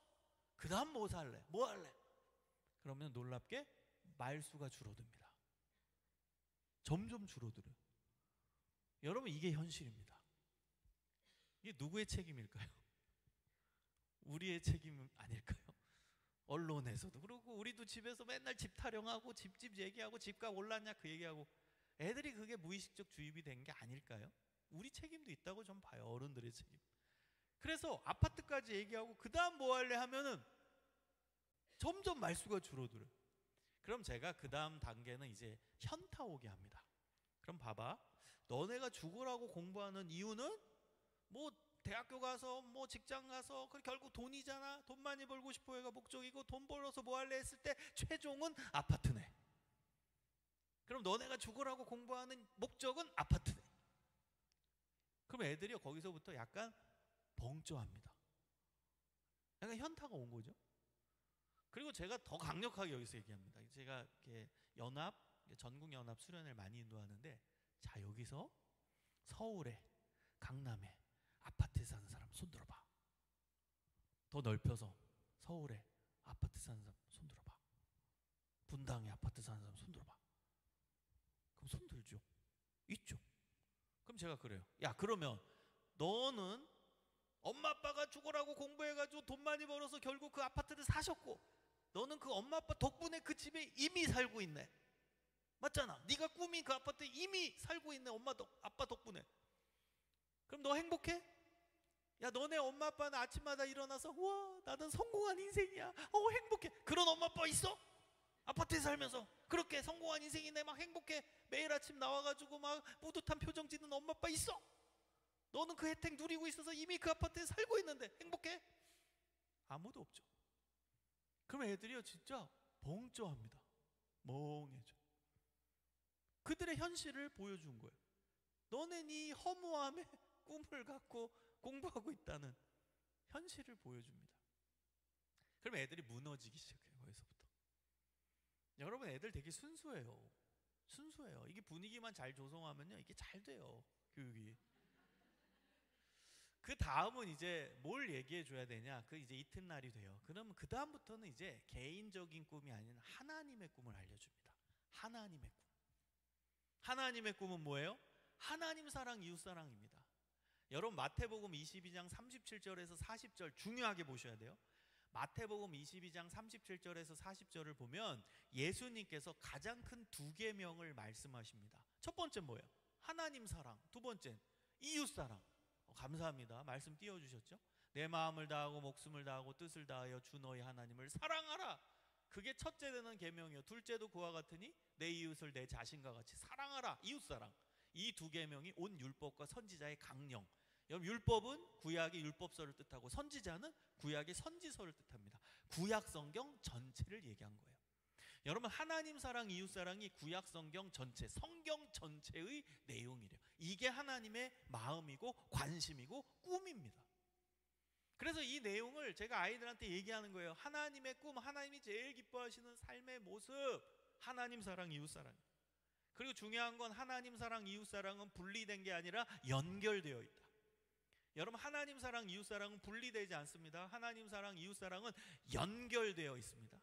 그 다음 뭐 살래? 뭐 할래? 그러면 놀랍게 말수가 줄어듭니다. 점점 줄어들어요. 여러분, 이게 현실입니다. 이게 누구의 책임일까요? 우리의 책임 아닐까요? 언론에서도 그러고 우리도 집에서 맨날 집 타령하고 집 얘기하고 집값 올랐냐 그 얘기하고. 애들이 그게 무의식적 주입이 된 게 아닐까요? 우리 책임도 있다고 좀 봐요. 어른들의 책임. 그래서 아파트까지 얘기하고 그 다음 뭐 할래 하면은 점점 말수가 줄어들어요. 그럼 제가 그 다음 단계는 이제 현타 오게 합니다. 그럼 봐봐, 너네가 죽으라고 공부하는 이유는 뭐 대학교 가서 뭐 직장 가서 그 결국 돈이잖아. 돈 많이 벌고 싶어 해가 목적이고, 돈 벌어서 뭐 할래 했을 때 최종은 아파트네. 그럼 너네가 죽으라고 공부하는 목적은 아파트네. 그럼 애들이 거기서부터 약간 벙쪄합니다. 약간 현타가 온 거죠. 그리고 제가 더 강력하게 여기서 얘기합니다. 제가 이렇게 전국 연합 수련회를 많이 인도하는데, 자, 여기서 서울에, 강남에 아파트에 사는 사람 손 들어봐. 더 넓혀서 서울에 아파트 사는 사람 손 들어봐. 분당에 아파트 사는 사람 손 들어봐. 그럼 손 들죠. 있죠. 그럼 제가 그래요. 야, 그러면 너는 엄마 아빠가 죽으라고 공부해가지고 돈 많이 벌어서 결국 그 아파트를 사셨고, 너는 그 엄마 아빠 덕분에 그 집에 이미 살고 있네. 맞잖아. 네가 꾸민 그 아파트에 이미 살고 있네. 아빠 덕분에. 그럼 너 행복해? 야, 너네 엄마 아빠는 아침마다 일어나서 와, 나는 성공한 인생이야, 행복해. 그런 엄마 아빠 있어? 아파트에 살면서 그렇게 성공한 인생이네, 막 행복해, 매일 아침 나와가지고 막 뿌듯한 표정 짓는 엄마 아빠 있어? 너는 그 혜택 누리고 있어서 이미 그 아파트에 살고 있는데 행복해? 아무도 없죠. 그럼 애들이요 진짜 벙쪄합니다. 멍해져. 그들의 현실을 보여준 거예요. 너네 네 허무함에 꿈을 갖고 공부하고 있다는 현실을 보여줍니다. 그럼 애들이 무너지기 시작해요. 거기서부터. 여러분, 애들 되게 순수해요. 이게 분위기만 잘 조성하면요, 이게 잘 돼요, 교육이. 그 다음은 이제 뭘 얘기해 줘야 되냐? 그 이제 이튿날이 돼요. 그러면 그 다음부터는 이제 개인적인 꿈이 아닌 하나님의 꿈을 알려줍니다. 하나님의 꿈. 하나님의 꿈은 뭐예요? 하나님 사랑, 이웃 사랑입니다. 여러분, 마태복음 22장 37절에서 40절 중요하게 보셔야 돼요. 마태복음 22장 37절에서 40절을 보면 예수님께서 가장 큰 두 계명을 말씀하십니다. 첫 번째 뭐예요? 하나님 사랑. 두 번째는 이웃 사랑. 감사합니다. 말씀 띄워주셨죠? 내 마음을 다하고 목숨을 다하고 뜻을 다하여 주 너희 하나님을 사랑하라. 그게 첫째 되는 계명이요. 둘째도 그와 같으니 내 이웃을 내 자신과 같이 사랑하라. 이웃 사랑. 이 두 계명이 온 율법과 선지자의 강령. 여러분, 율법은 구약의 율법서를 뜻하고 선지자는 구약의 선지서를 뜻합니다. 구약 성경 전체를 얘기한 거예요. 여러분, 하나님 사랑, 이웃 사랑이 구약 성경 전체, 성경 전체의 내용이래요. 이게 하나님의 마음이고 관심이고 꿈입니다. 그래서 이 내용을 제가 아이들한테 얘기하는 거예요. 하나님의 꿈, 하나님이 제일 기뻐하시는 삶의 모습, 하나님 사랑, 이웃 사랑. 그리고 중요한 건 하나님 사랑, 이웃 사랑은 분리된 게 아니라 연결되어 있다. 여러분, 하나님 사랑, 이웃 사랑은 분리되지 않습니다. 하나님 사랑, 이웃 사랑은 연결되어 있습니다.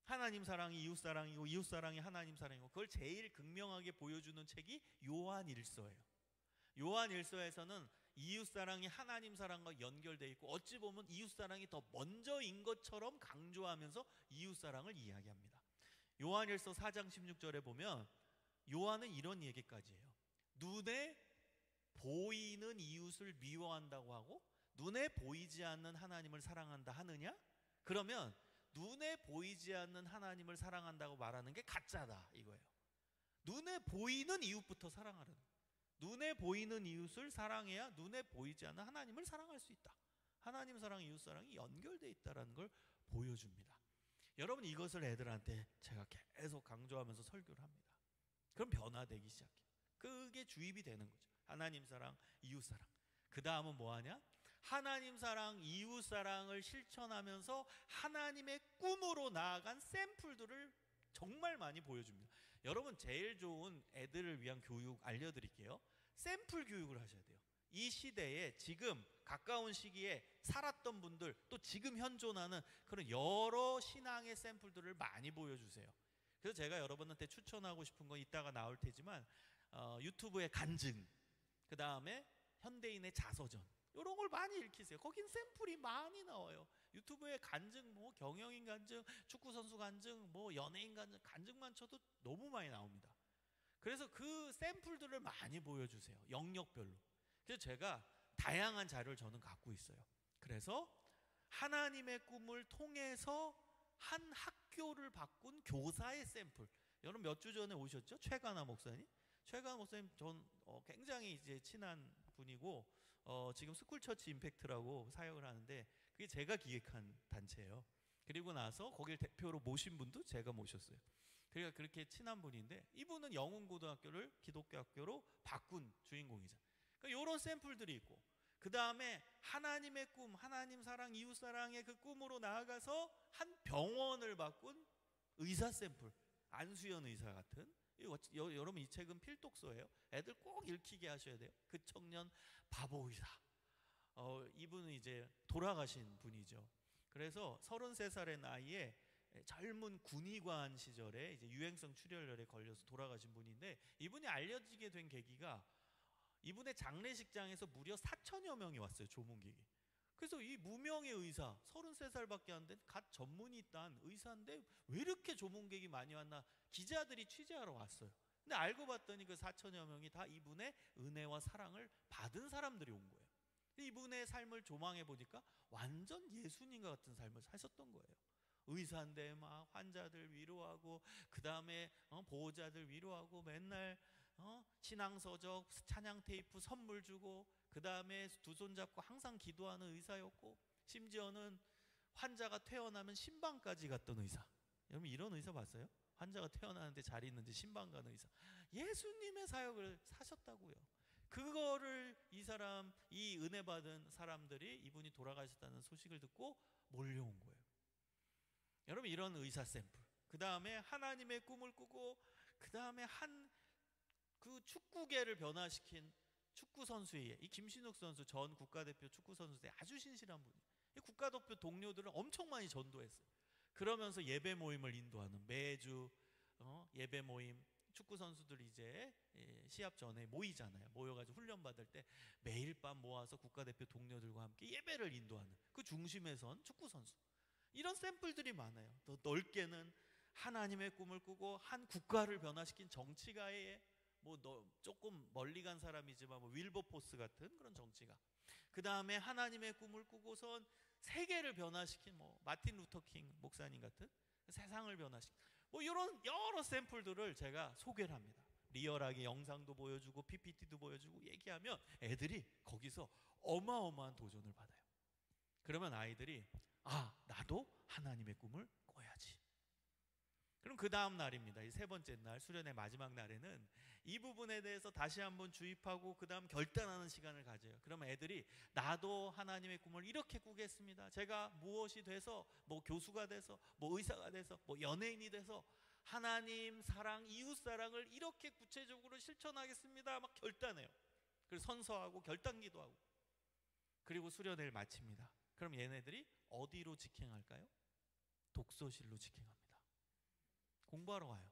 하나님 사랑이 이웃 사랑이고 이웃 사랑이 하나님 사랑이고, 그걸 제일 극명하게 보여주는 책이 요한일서예요. 요한일서에서는 이웃사랑이 하나님 사랑과 연결되어 있고 어찌 보면 이웃사랑이 더 먼저인 것처럼 강조하면서 이웃사랑을 이야기합니다. 요한일서 4장 16절에 보면 요한은 이런 얘기까지 해요. 눈에 보이는 이웃을 미워한다고 하고 눈에 보이지 않는 하나님을 사랑한다 하느냐? 그러면 눈에 보이지 않는 하나님을 사랑한다고 말하는 게 가짜다 이거예요. 눈에 보이는 이웃부터 사랑하라는, 눈에 보이는 이웃을 사랑해야 눈에 보이지 않는 하나님을 사랑할 수 있다. 하나님 사랑, 이웃 사랑이 연결되어 있다는 걸 보여줍니다. 여러분, 이것을 애들한테 제가 계속 강조하면서 설교를 합니다. 그럼 변화되기 시작해요. 그게 주입이 되는 거죠. 하나님 사랑, 이웃 사랑. 그 다음은 뭐하냐? 하나님 사랑, 이웃 사랑을 실천하면서 하나님의 꿈으로 나아간 샘플들을 정말 많이 보여줍니다. 여러분, 제일 좋은 애들을 위한 교육 알려드릴게요. 샘플 교육을 하셔야 돼요. 이 시대에 지금 가까운 시기에 살았던 분들, 또 지금 현존하는 그런 여러 신앙의 샘플들을 많이 보여주세요. 그래서 제가 여러분한테 추천하고 싶은 건 이따가 나올 테지만 유튜브의 간증, 그 다음에 현대인의 자서전, 이런 걸 많이 읽히세요. 거긴 샘플이 많이 나와요. 유튜브에 간증, 뭐 경영인 간증, 축구선수 간증, 뭐 연예인 간증, 간증만 쳐도 너무 많이 나옵니다. 그래서 그 샘플들을 많이 보여주세요. 영역별로. 그래서 제가 다양한 자료를 저는 갖고 있어요. 그래서 하나님의 꿈을 통해서 한 학교를 바꾼 교사의 샘플. 여러분 몇 주 전에 오셨죠? 최가나 목사님. 최가나 목사님 전 굉장히 이제 친한 분이고 지금 스쿨처치 임팩트라고 사역을 하는데 그게 제가 기획한 단체예요. 그리고 나서 거길 대표로 모신 분도 제가 모셨어요. 그러니까 그렇게 친한 분인데 이분은 영훈고등학교를 기독교 학교로 바꾼 주인공이죠. 그러니까 이런 샘플들이 있고, 그 다음에 하나님의 꿈, 하나님 사랑, 이웃 사랑의 그 꿈으로 나아가서 한 병원을 바꾼 의사 샘플, 안수연 의사 같은. 여러분 이 책은 필독서예요. 애들 꼭 읽히게 하셔야 돼요. 그 청년 바보 의사. 이분은 이제 돌아가신 분이죠. 그래서 33살의 나이에 젊은 군의관 시절에 이제 유행성 출혈열에 걸려서 돌아가신 분인데, 이분이 알려지게 된 계기가 이분의 장례식장에서 무려 4천여 명이 왔어요. 조문객이. 그래서 이 무명의 의사, 33살밖에 안 된 갓 전문의 딴 의사인데 왜 이렇게 조문객이 많이 왔나 기자들이 취재하러 왔어요. 근데 알고 봤더니 그 4천여 명이 다 이분의 은혜와 사랑을 받은 사람들이 온 거예요. 이분의 삶을 조망해 보니까 완전 예수님과 같은 삶을 사셨던 거예요. 의사인데 막 환자들 위로하고, 그 다음에 보호자들 위로하고, 맨날 신앙서적, 찬양 테이프 선물 주고, 그 다음에 두 손 잡고 항상 기도하는 의사였고, 심지어는 환자가 퇴원하면 신방까지 갔던 의사. 여러분 이런 의사 봤어요? 환자가 퇴원하는데 잘 있는지 신방 가는 의사. 예수님의 사역을 사셨다고요. 그거를 이 은혜 받은 사람들이 이분이 돌아가셨다는 소식을 듣고 몰려온 거예요. 여러분 이런 의사 샘플. 그 다음에 하나님의 꿈을 꾸고, 그 다음에 그 축구계를 변화시킨 축구 선수의 이 김신욱 선수, 전 국가대표 축구 선수 때 아주 신실한 분이에요. 이 국가대표 동료들을 엄청 많이 전도했어요. 그러면서 예배 모임을 인도하는, 매주 예배 모임, 축구 선수들이 이제 시합 전에 모이잖아요. 모여가지고 훈련 받을 때 매일 밤 모아서 국가대표 동료들과 함께 예배를 인도하는 그 중심에 선 축구 선수. 이런 샘플들이 많아요. 더 넓게는 하나님의 꿈을 꾸고 한 국가를 변화시킨 정치가의 조금 멀리 간 사람이지만 윌버포스 같은 그런 정치가. 그 다음에 하나님의 꿈을 꾸고선 세계를 변화시킨 마틴 루터 킹 목사님 같은 세상을 변화시킨 이런 여러 샘플들을 제가 소개를 합니다. 리얼하게 영상도 보여주고 PPT도 보여주고 얘기하면 애들이 거기서 어마어마한 도전을 받아요. 그러면 아이들이 나도 하나님의 꿈을 꿔야지. 그럼 그 다음 날입니다. 이 세 번째 날, 수련의 마지막 날에는 이 부분에 대해서 다시 한번 주입하고 그 다음 결단하는 시간을 가져요. 그러면 애들이 나도 하나님의 꿈을 이렇게 꾸겠습니다. 제가 무엇이 돼서 교수가 돼서 의사가 돼서 연예인이 돼서 하나님 사랑, 이웃 사랑을 이렇게 구체적으로 실천하겠습니다. 막 결단해요. 그리고 선서하고 결단기도 하고, 그리고 수련회를 마칩니다. 그럼 얘네들이 어디로 직행할까요? 독서실로 직행합니다. 공부하러 가요.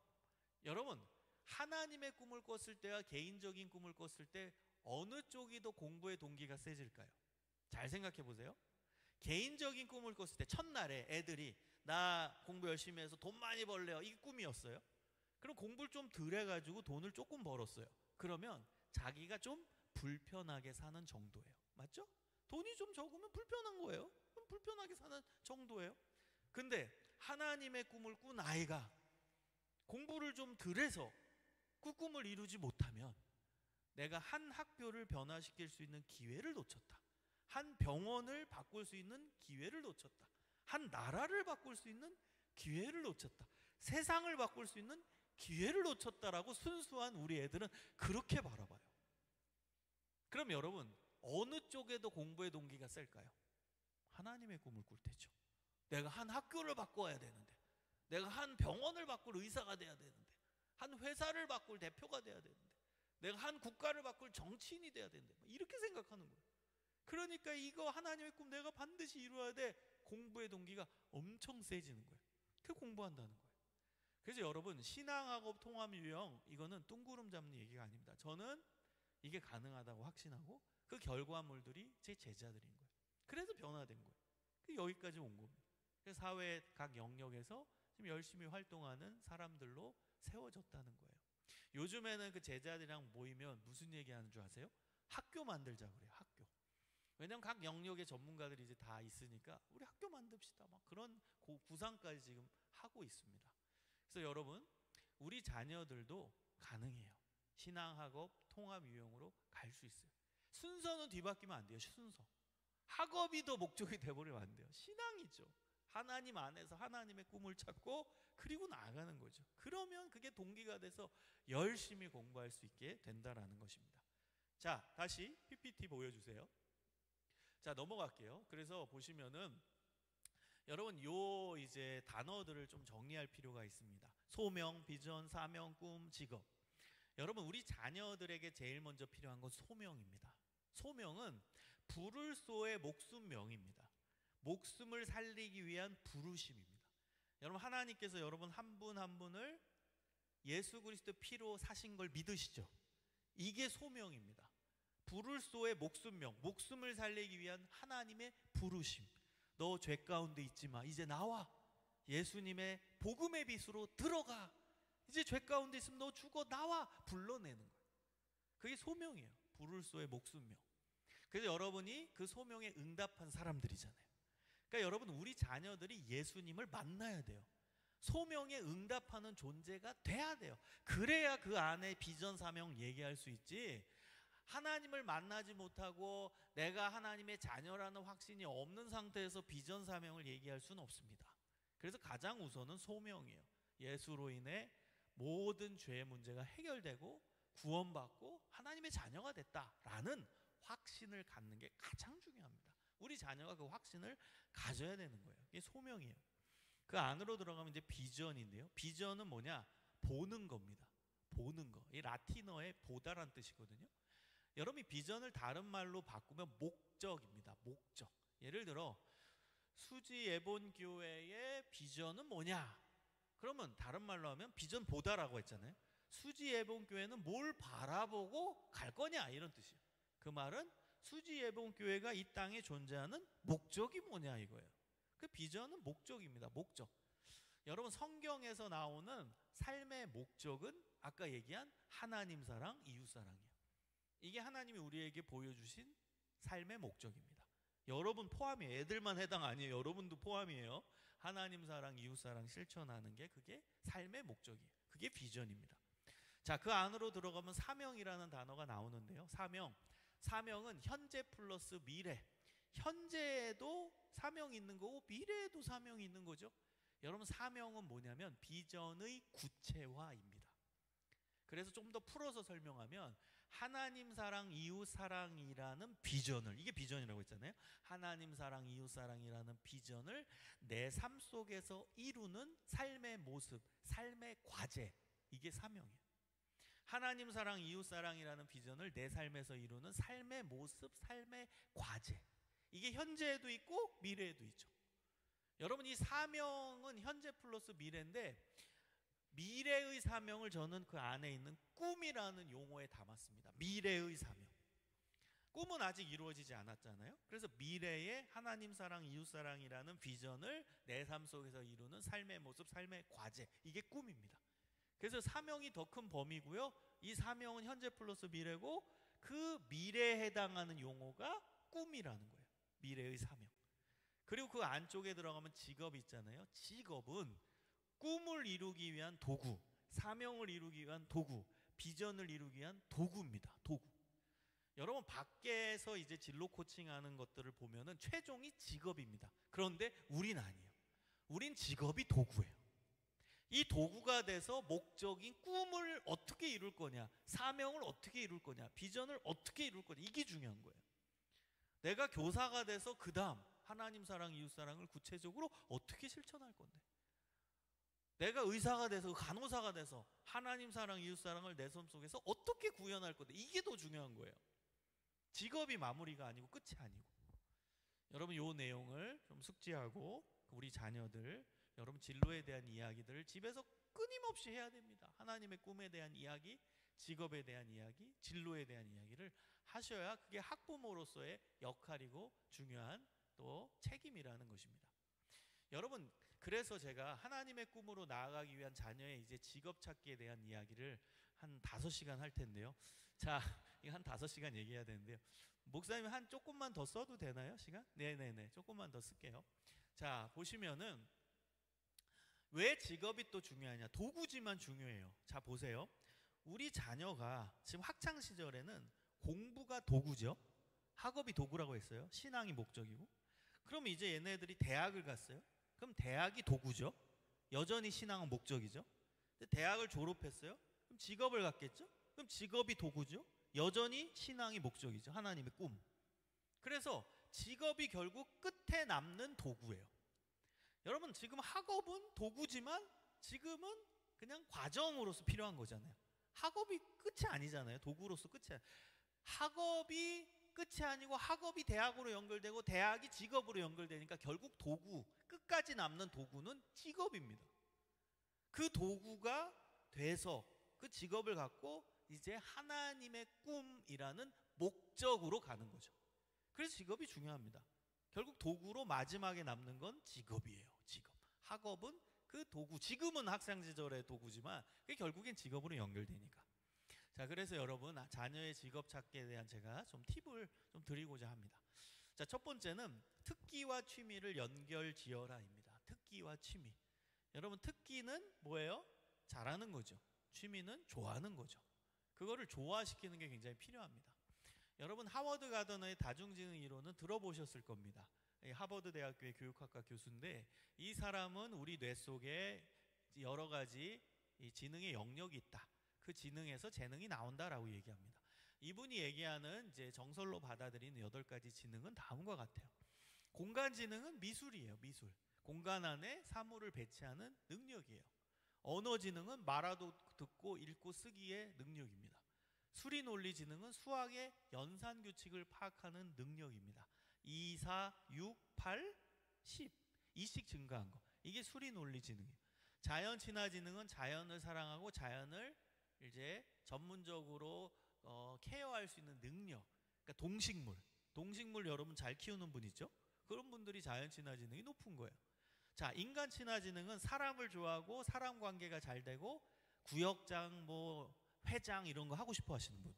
여러분, 하나님의 꿈을 꿨을 때와 개인적인 꿈을 꿨을 때 어느 쪽이 더 공부의 동기가 세질까요? 잘 생각해 보세요. 개인적인 꿈을 꿨을 때 첫날에 애들이 나 공부 열심히 해서 돈 많이 벌래요, 이게 꿈이었어요. 그럼 공부를 좀 덜 해가지고 돈을 조금 벌었어요. 그러면 자기가 좀 불편하게 사는 정도예요. 맞죠? 돈이 좀 적으면 불편한 거예요. 그럼 불편하게 사는 정도예요. 근데 하나님의 꿈을 꾼 아이가 공부를 좀 덜 해서 그 꿈을 이루지 못하면 내가 한 학교를 변화시킬 수 있는 기회를 놓쳤다. 한 병원을 바꿀 수 있는 기회를 놓쳤다. 한 나라를 바꿀 수 있는 기회를 놓쳤다. 세상을 바꿀 수 있는 기회를 놓쳤다라고 순수한 우리 애들은 그렇게 바라봐요. 그럼 여러분, 어느 쪽에 더 공부의 동기가 셀까요? 하나님의 꿈을 꿀 때죠. 내가 한 학교를 바꿔야 되는데, 내가 한 병원을 바꿀 의사가 돼야 되는데, 한 회사를 바꿀 대표가 돼야 되는데, 내가 한 국가를 바꿀 정치인이 돼야 되는데, 이렇게 생각하는 거예요. 그러니까 이거 하나님의 꿈 내가 반드시 이루어야 돼. 공부의 동기가 엄청 세지는 거예요. 그 공부한다는 거예요. 그래서 여러분, 신앙학업 통합 유형, 이거는 뚱구름 잡는 얘기가 아닙니다. 저는 이게 가능하다고 확신하고 그 결과물들이 제 제자들인 거예요. 그래서 변화된 거예요. 여기까지 온 겁니다. 그래서 사회 각 영역에서 지금 열심히 활동하는 사람들로 세워졌다는 거예요. 요즘에는 그 제자들이랑 모이면 무슨 얘기하는 줄 아세요? 학교 만들자 그래요. 학교. 왜냐면 각 영역의 전문가들이 이제 다 있으니까 우리 학교 만듭시다, 막 그런 구상까지 지금 하고 있습니다. 그래서 여러분, 우리 자녀들도 가능해요. 신앙학업 통합 유형으로 갈 수 있어요. 순서는 뒤바뀌면 안 돼요. 순서. 학업이 더 목적이 돼버리면 안 돼요. 신앙이죠. 하나님 안에서 하나님의 꿈을 찾고 그리고 나아가는 거죠. 그러면 그게 동기가 돼서 열심히 공부할 수 있게 된다라는 것입니다. 자, 다시 PPT 보여주세요. 자, 넘어갈게요. 그래서 보시면은 여러분, 요 이제 단어들을 좀 정리할 필요가 있습니다. 소명, 비전, 사명, 꿈, 직업. 여러분, 우리 자녀들에게 제일 먼저 필요한 건 소명입니다. 소명은 부를소의 목숨명입니다. 목숨을 살리기 위한 부르심입니다. 여러분, 하나님께서 여러분 한 분 한 분을 예수 그리스도 피로 사신 걸 믿으시죠? 이게 소명입니다. 부를소의 목숨명, 목숨을 살리기 위한 하나님의 부르심. 너 죄 가운데 있지 마, 이제 나와. 예수님의 복음의 빛으로 들어가. 이제 죄 가운데 있으면 너 죽어, 나와. 불러내는 거예요. 그게 소명이에요. 부를소의 목숨명. 그래서 여러분이 그 소명에 응답한 사람들이잖아요. 그러니까 여러분, 우리 자녀들이 예수님을 만나야 돼요. 소명에 응답하는 존재가 돼야 돼요. 그래야 그 안에 비전 사명 얘기할 수 있지, 하나님을 만나지 못하고 내가 하나님의 자녀라는 확신이 없는 상태에서 비전 사명을 얘기할 수는 없습니다. 그래서 가장 우선은 소명이에요. 예수로 인해 모든 죄의 문제가 해결되고 구원받고 하나님의 자녀가 됐다라는 확신을 갖는 게 가장 중요합니다. 우리 자녀가 그 확신을 가져야 되는 거예요. 이게 소명이에요. 그 안으로 들어가면 이제 비전인데요. 비전은 뭐냐? 보는 겁니다. 보는 거. 이 라틴어의 보다란 뜻이거든요. 여러분이 비전을 다른 말로 바꾸면 목적입니다. 목적. 예를 들어 수지 예본교회의 비전은 뭐냐? 그러면 다른 말로 하면 비전 보다라고 했잖아요. 수지 예본교회는 뭘 바라보고 갈 거냐, 이런 뜻이에요. 그 말은 수지 예본교회가 이 땅에 존재하는 목적이 뭐냐 이거예요. 그 비전은 목적입니다. 목적. 여러분, 성경에서 나오는 삶의 목적은 아까 얘기한 하나님 사랑, 이웃 사랑이에요. 이게 하나님이 우리에게 보여주신 삶의 목적입니다. 여러분 포함이에요. 애들만 해당 아니에요. 여러분도 포함이에요. 하나님 사랑, 이웃 사랑 실천하는 게 그게 삶의 목적이에요. 그게 비전입니다. 자, 그 안으로 들어가면 사명이라는 단어가 나오는데요. 사명은 현재 플러스 미래. 현재에도 사명이 있는 거고 미래에도 사명이 있는 거죠. 여러분, 사명은 뭐냐면 비전의 구체화입니다. 그래서 좀 더 풀어서 설명하면 하나님 사랑, 이웃 사랑이라는 비전을, 이게 비전이라고 했잖아요. 하나님 사랑, 이웃 사랑이라는 비전을 내 삶 속에서 이루는 삶의 모습, 삶의 과제, 이게 사명이에요. 하나님 사랑, 이웃 사랑이라는 비전을 내 삶에서 이루는 삶의 모습, 삶의 과제, 이게 현재에도 있고 미래에도 있죠. 여러분, 이 사명은 현재 플러스 미래인데 미래의 사명을 저는 그 안에 있는 꿈이라는 용어에 담았습니다. 미래의 사명. 꿈은 아직 이루어지지 않았잖아요. 그래서 미래의 하나님 사랑, 이웃 사랑이라는 비전을 내 삶 속에서 이루는 삶의 모습, 삶의 과제, 이게 꿈입니다. 그래서 사명이 더 큰 범위고요. 이 사명은 현재 플러스 미래고, 그 미래에 해당하는 용어가 꿈이라는 거예요. 미래의 사명. 그리고 그 안쪽에 들어가면 직업이 있잖아요. 직업은 꿈을 이루기 위한 도구, 사명을 이루기 위한 도구, 비전을 이루기 위한 도구입니다. 도구. 여러분, 밖에서 이제 진로 코칭하는 것들을 보면은 최종이 직업입니다. 그런데 우린 아니에요. 우린 직업이 도구예요. 이 도구가 돼서 목적인 꿈을 어떻게 이룰 거냐, 사명을 어떻게 이룰 거냐, 비전을 어떻게 이룰 거냐, 이게 중요한 거예요. 내가 교사가 돼서 그 다음 하나님 사랑, 이웃 사랑을 구체적으로 어떻게 실천할 건데, 내가 의사가 돼서, 간호사가 돼서 하나님 사랑, 이웃 사랑을 내 삶 속에서 어떻게 구현할 건데, 이게 더 중요한 거예요. 직업이 마무리가 아니고 끝이 아니고. 여러분, 이 내용을 좀 숙지하고 우리 자녀들, 여러분 진로에 대한 이야기들을 집에서 끊임없이 해야 됩니다. 하나님의 꿈에 대한 이야기, 직업에 대한 이야기, 진로에 대한 이야기를 하셔야 그게 학부모로서의 역할이고 중요한 또 책임이라는 것입니다. 여러분, 그래서 제가 하나님의 꿈으로 나아가기 위한 자녀의 이제 직업 찾기에 대한 이야기를 한 5시간 할 텐데요. 자, 이거 한 5시간 얘기해야 되는데요. 목사님 한 조금만 더 써도 되나요? 시간? 네네네, 조금만 더 쓸게요. 자, 보시면은 왜 직업이 또 중요하냐? 도구지만 중요해요. 자, 보세요. 우리 자녀가 지금 학창 시절에는 공부가 도구죠. 학업이 도구라고 했어요. 신앙이 목적이고. 그럼 이제 얘네들이 대학을 갔어요. 그럼 대학이 도구죠. 여전히 신앙은 목적이죠. 근데 대학을 졸업했어요. 그럼 직업을 갖겠죠. 그럼 직업이 도구죠. 여전히 신앙이 목적이죠. 하나님의 꿈. 그래서 직업이 결국 끝에 남는 도구예요. 여러분, 지금 학업은 도구지만 지금은 그냥 과정으로서 필요한 거잖아요. 학업이 끝이 아니잖아요. 도구로서 끝이 아니에요. 학업이 끝이 아니고 학업이 대학으로 연결되고 대학이 직업으로 연결되니까 결국 도구, 끝까지 남는 도구는 직업입니다. 그 도구가 돼서 그 직업을 갖고 이제 하나님의 꿈이라는 목적으로 가는 거죠. 그래서 직업이 중요합니다. 결국 도구로 마지막에 남는 건 직업이에요. 직업. 학업은 그 도구, 지금은 학생 시절의 도구지만 그게 결국엔 직업으로 연결되니까. 자, 그래서 여러분, 자녀의 직업 찾기에 대한 제가 좀 팁을 좀 드리고자 합니다. 자, 첫 번째는 특기와 취미를 연결지어라입니다. 특기와 취미. 여러분, 특기는 뭐예요? 잘하는 거죠. 취미는 좋아하는 거죠. 그거를 조화시키는 게 굉장히 필요합니다. 여러분, 하버드 가더너의 다중지능 이론은 들어보셨을 겁니다. 하버드 대학교의 교육학과 교수인데, 이 사람은 우리 뇌 속에 여러 가지 이 지능의 영역이 있다. 그 지능에서 재능이 나온다라고 얘기합니다. 이분이 얘기하는 이제 정설로 받아들이는 8가지 지능은 다음과 같아요. 공간 지능은 미술이에요. 미술. 공간 안에 사물을 배치하는 능력이에요. 언어 지능은 말하고 듣고 읽고 쓰기의 능력입니다. 수리 논리 지능은 수학의 연산 규칙을 파악하는 능력입니다. 2, 4, 6, 8, 10 이씩 증가한 거, 이게 수리 논리 지능이에요. 자연 친화 지능은 자연을 사랑하고 자연을 이제 전문적으로 케어할 수 있는 능력. 그러니까 동식물 여러분 잘 키우는 분 있죠? 그런 분들이 자연 친화 지능이 높은 거예요. 자, 인간 친화 지능은 사람을 좋아하고 사람 관계가 잘 되고 구역장, 뭐 회장 이런 거 하고 싶어 하시는 분,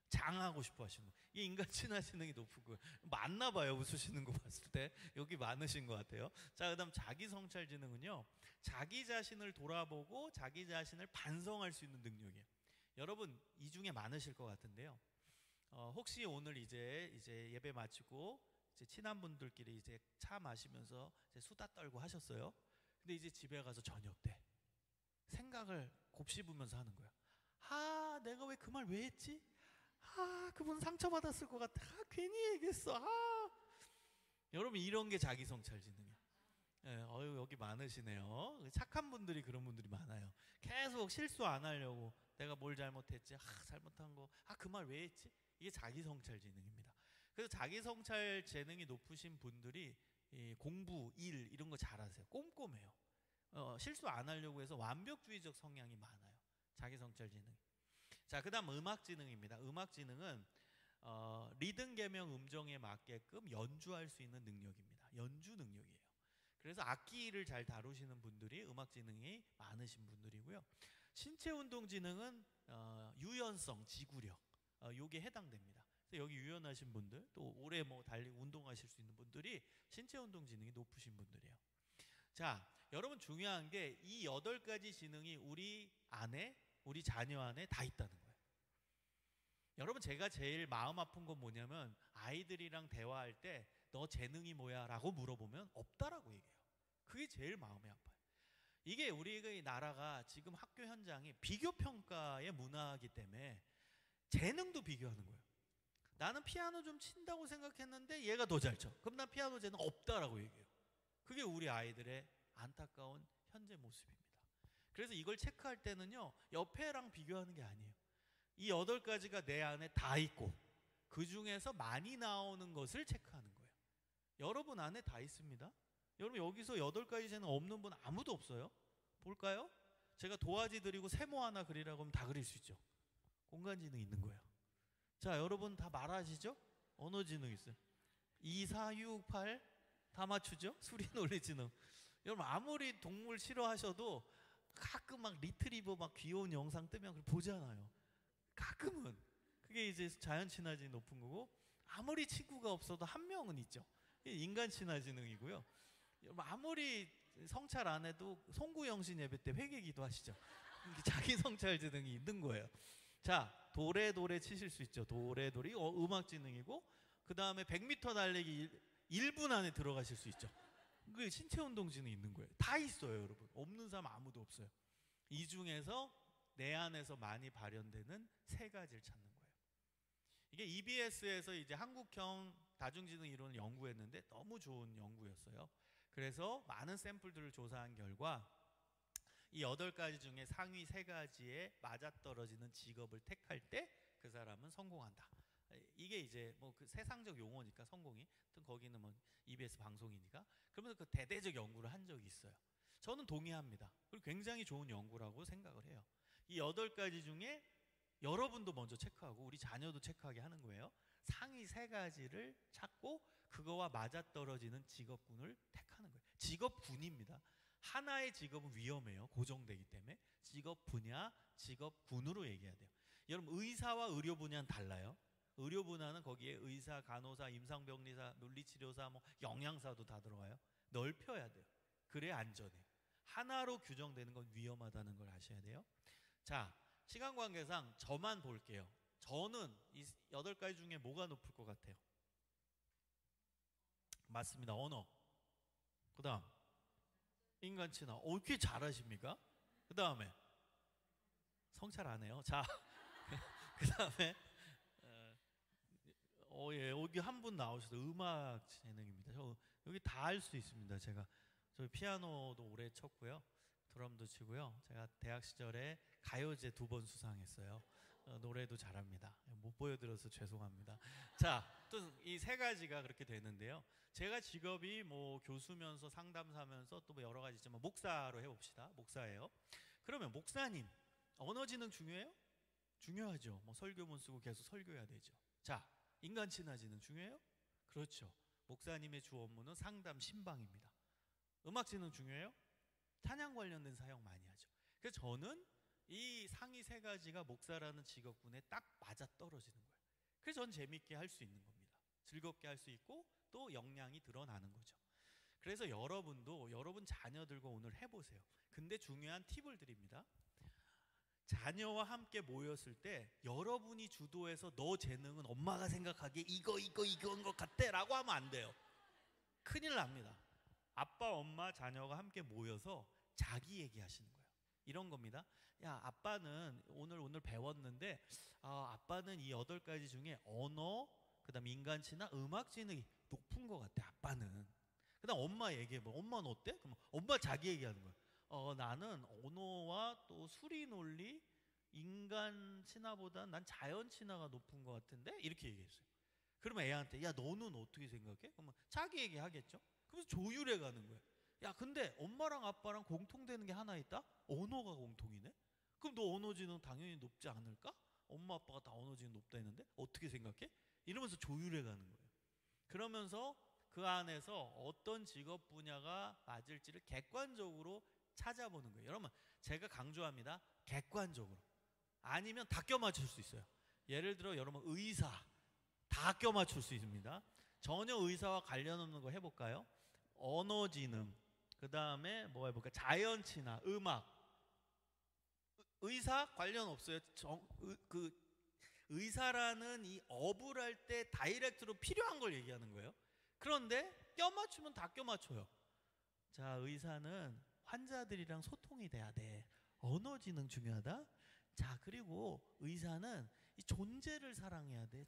장하고 싶어 하시는 분, 이게 인간 친화 지능이 높은 거예요. 맞나 봐요. 웃으시는 거 봤을 때 여기 많으신 것 같아요. 자, 그다음 자기 성찰 지능은요, 자기 자신을 돌아보고 자기 자신을 반성할 수 있는 능력이에요. 여러분, 이 중에 많으실 것 같은데요. 혹시 오늘 이제 예배 마치고 이제 친한 분들끼리 이제 차 마시면서 이제 수다 떨고 하셨어요. 근데 이제 집에 가서 저녁 때 생각을 곱씹으면서 하는 거예요. 아, 내가 왜 그 말 왜 했지? 아, 그분 상처받았을 것 같아. 아, 괜히 얘기했어. 아, 여러분, 이런 게 자기 성찰 지능이에요. 네, 여기 많으시네요. 착한 분들이 그런 분들이 많아요. 계속 실수 안 하려고, 내가 뭘 잘못했지? 아, 잘못한 거. 아, 그 말 왜 했지? 이게 자기 성찰 지능입니다. 그래서 자기 성찰 재능이 높으신 분들이 이 공부, 일 이런 거 잘하세요. 꼼꼼해요. 실수 안 하려고 해서 완벽주의적 성향이 많아요. 자기 성찰 지능. 자, 그다음 음악 지능입니다. 음악 지능은 리듬 계명 음정에 맞게끔 연주할 수 있는 능력입니다. 연주 능력이에요. 그래서 악기를 잘 다루시는 분들이 음악지능이 많으신 분들이고요. 신체운동지능은 유연성, 지구력 요게 해당됩니다. 그래서 여기 유연하신 분들 또 오래 뭐 달리고 운동하실 수 있는 분들이 신체운동지능이 높으신 분들이에요. 자, 여러분 중요한 게 이 8가지 지능이 우리 안에 우리 자녀 안에 다 있다는 거예요. 여러분 제가 제일 마음 아픈 건 뭐냐면 아이들이랑 대화할 때 너 재능이 뭐야? 라고 물어보면 없다라고 얘기해요. 그게 제일 마음이 아파요. 이게 우리 나라가 지금 학교 현장이 비교평가의 문화이기 때문에 재능도 비교하는 거예요. 나는 피아노 좀 친다고 생각했는데 얘가 더 잘 쳐. 그럼 난 피아노 재능 없다라고 얘기해요. 그게 우리 아이들의 안타까운 현재 모습입니다. 그래서 이걸 체크할 때는요, 옆에랑 비교하는 게 아니에요. 이 8가지가 내 안에 다 있고 그 중에서 많이 나오는 것을 체크하는 거예요. 여러분 안에 다 있습니다. 여러분 여기서 8가지 재능 없는 분 아무도 없어요. 볼까요? 제가 도화지 드리고 세모 하나 그리라고 하면 다 그릴 수 있죠. 공간지능 있는 거예요. 자, 여러분 다 말하시죠? 언어지능 있어요. 2, 4, 6, 8 다 맞추죠? 수리논리지능. 여러분 아무리 동물 싫어하셔도 가끔 막 리트리버 막 귀여운 영상 뜨면 보잖아요. 가끔은. 그게 이제 자연 친화질이 높은 거고, 아무리 친구가 없어도 한 명은 있죠. 인간 친화지능이고요. 아무리 성찰 안 해도 송구영신 예배 때 회개기도 하시죠. 자기 성찰 지능이 있는 거예요. 자, 도레도레 치실 수 있죠. 도레도레 음악지능이고, 그 다음에 100m 달리기 1분 안에 들어가실 수 있죠. 그 신체운동지능이 있는 거예요. 다 있어요, 여러분. 없는 사람 아무도 없어요. 이 중에서 내 안에서 많이 발현되는 3가지를 찾는 거예요. 이게 EBS에서 이제 한국형 다중지능 이론을 연구했는데 너무 좋은 연구였어요. 그래서 많은 샘플들을 조사한 결과 이 8가지 중에 상위 3가지에 맞아떨어지는 직업을 택할 때 그 사람은 성공한다. 이게 이제 뭐 그 세상적 용어니까 성공이, 거기는 뭐 EBS 방송이니까. 그러면서 그 대대적 연구를 한 적이 있어요. 저는 동의합니다. 그리고 굉장히 좋은 연구라고 생각을 해요. 이 8가지 중에 여러분도 먼저 체크하고 우리 자녀도 체크하게 하는 거예요. 상위 3가지를 찾고 그거와 맞아떨어지는 직업군을 택하는 거예요. 직업군입니다. 하나의 직업은 위험해요. 고정되기 때문에. 직업 분야, 직업군으로 얘기해야 돼요. 여러분 의사와 의료 분야는 달라요. 의료 분야는 거기에 의사, 간호사, 임상병리사, 물리치료사, 뭐 영양사도 다 들어가요. 넓혀야 돼요. 그래야 안전해요. 하나로 규정되는 건 위험하다는 걸 아셔야 돼요. 자, 시간 관계상 저만 볼게요. 저는 이 8가지 중에 뭐가 높을 것 같아요? 맞습니다. 언어. 그 다음 인간 친화. 이렇게 잘하십니까? 그 다음에 성찰 안 해요. 자, 그 다음에 예, 여기 한 분 나오셔서 음악 재능입니다. 저 여기 다 할 수 있습니다. 저 피아노도 오래 쳤고요. 드럼도 치고요. 제가 대학 시절에 가요제 2번 수상했어요. 노래도 잘합니다. 못 보여드려서 죄송합니다. 자, 또 이 3가지가 그렇게 되는데요. 제가 직업이 뭐 교수면서 상담사면서 또 뭐 여러 가지 있지만 목사로 해봅시다. 목사예요. 그러면 목사님, 언어지능 중요해요? 중요하죠. 뭐 설교문 쓰고 계속 설교해야 되죠. 자, 인간 친화지능 중요해요? 그렇죠. 목사님의 주 업무는 상담 신방입니다. 음악지능 중요해요? 찬양 관련된 사역 많이 하죠. 그래서 저는 이 상위 3가지가 목사라는 직업군에 딱 맞아 떨어지는 거예요. 그래서 전 재밌게 할 수 있는 겁니다. 즐겁게 할 수 있고 또 역량이 드러나는 거죠. 그래서 여러분도 여러분 자녀들과 오늘 해보세요. 근데 중요한 팁을 드립니다. 자녀와 함께 모였을 때 여러분이 주도해서 너 재능은 엄마가 생각하기에 이거인 것 같아 라고 하면 안 돼요. 큰일 납니다. 아빠, 엄마, 자녀가 함께 모여서 자기 얘기하시는 거예요. 이런 겁니다. 야, 아빠는 오늘 배웠는데 아빠는 이 8가지 중에 언어, 그 다음 인간 친화, 음악 지능이 높은 것 같아. 아빠는. 그 다음 엄마 얘기해봐. 엄마는 어때? 그럼 엄마 자기 얘기하는 거예요. 나는 언어와 또 수리 논리, 인간 친화보다 난 자연 친화가 높은 것 같은데? 이렇게 얘기했어요. 그러면 애한테 야, 너는 어떻게 생각해? 그러면 자기 얘기 하겠죠. 그래서 조율해 가는 거예요. 야, 근데 엄마랑 아빠랑 공통되는 게 하나 있다? 언어가 공통이네? 그럼 너 언어지능 당연히 높지 않을까? 엄마 아빠가 다 언어 지능 높다 했는데 어떻게 생각해? 이러면서 조율해 가는 거예요. 그러면서 그 안에서 어떤 직업 분야가 맞을지를 객관적으로 찾아보는 거예요. 여러분, 제가 강조합니다. 객관적으로. 아니면 다 껴맞출 수 있어요. 예를 들어 여러분 의사 다 껴맞출 수 있습니다. 전혀 의사와 관련 없는 거 해볼까요? 언어지능, 그 다음에 뭐 해볼까? 자연친화, 음악. 의사 관련 없어요. 의사라는 이 업을 할 때 다이렉트로 필요한 걸 얘기하는 거예요. 그런데 껴맞추면 다 껴맞춰요. 자, 의사는 환자들이랑 소통이 돼야 돼. 언어지능 중요하다. 자, 그리고 의사는 이 존재를 사랑해야 돼.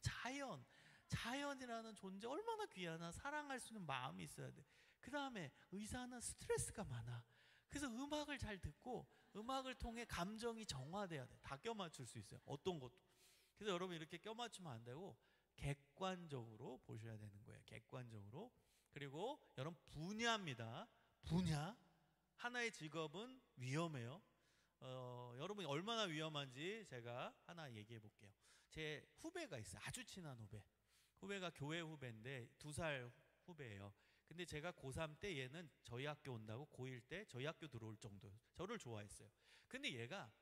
자연이라는 존재 얼마나 귀하나. 사랑할 수 있는 마음이 있어야 돼. 그 다음에 의사는 스트레스가 많아. 그래서 음악을 잘 듣고 음악을 통해 감정이 정화돼야 돼. 다 껴맞출 수 있어요. 어떤 것도. 그래서 여러분 이렇게 껴맞추면 안 되고 객관적으로 보셔야 되는 거예요. 객관적으로. 그리고 여러분 분야입니다. 분야. 하나의 직업은 위험해요. 여러분이 얼마나 위험한지 제가 하나 얘기해 볼게요. 제 후배가 있어요. 아주 친한 후배. 후배가 교회 후배인데 2살 후배예요. 근데 제가 고3 때 얘는 저희 학교 온다고 고1 때 저희 학교 들어올 정도예요. 저를 좋아했어요. 근데 얘가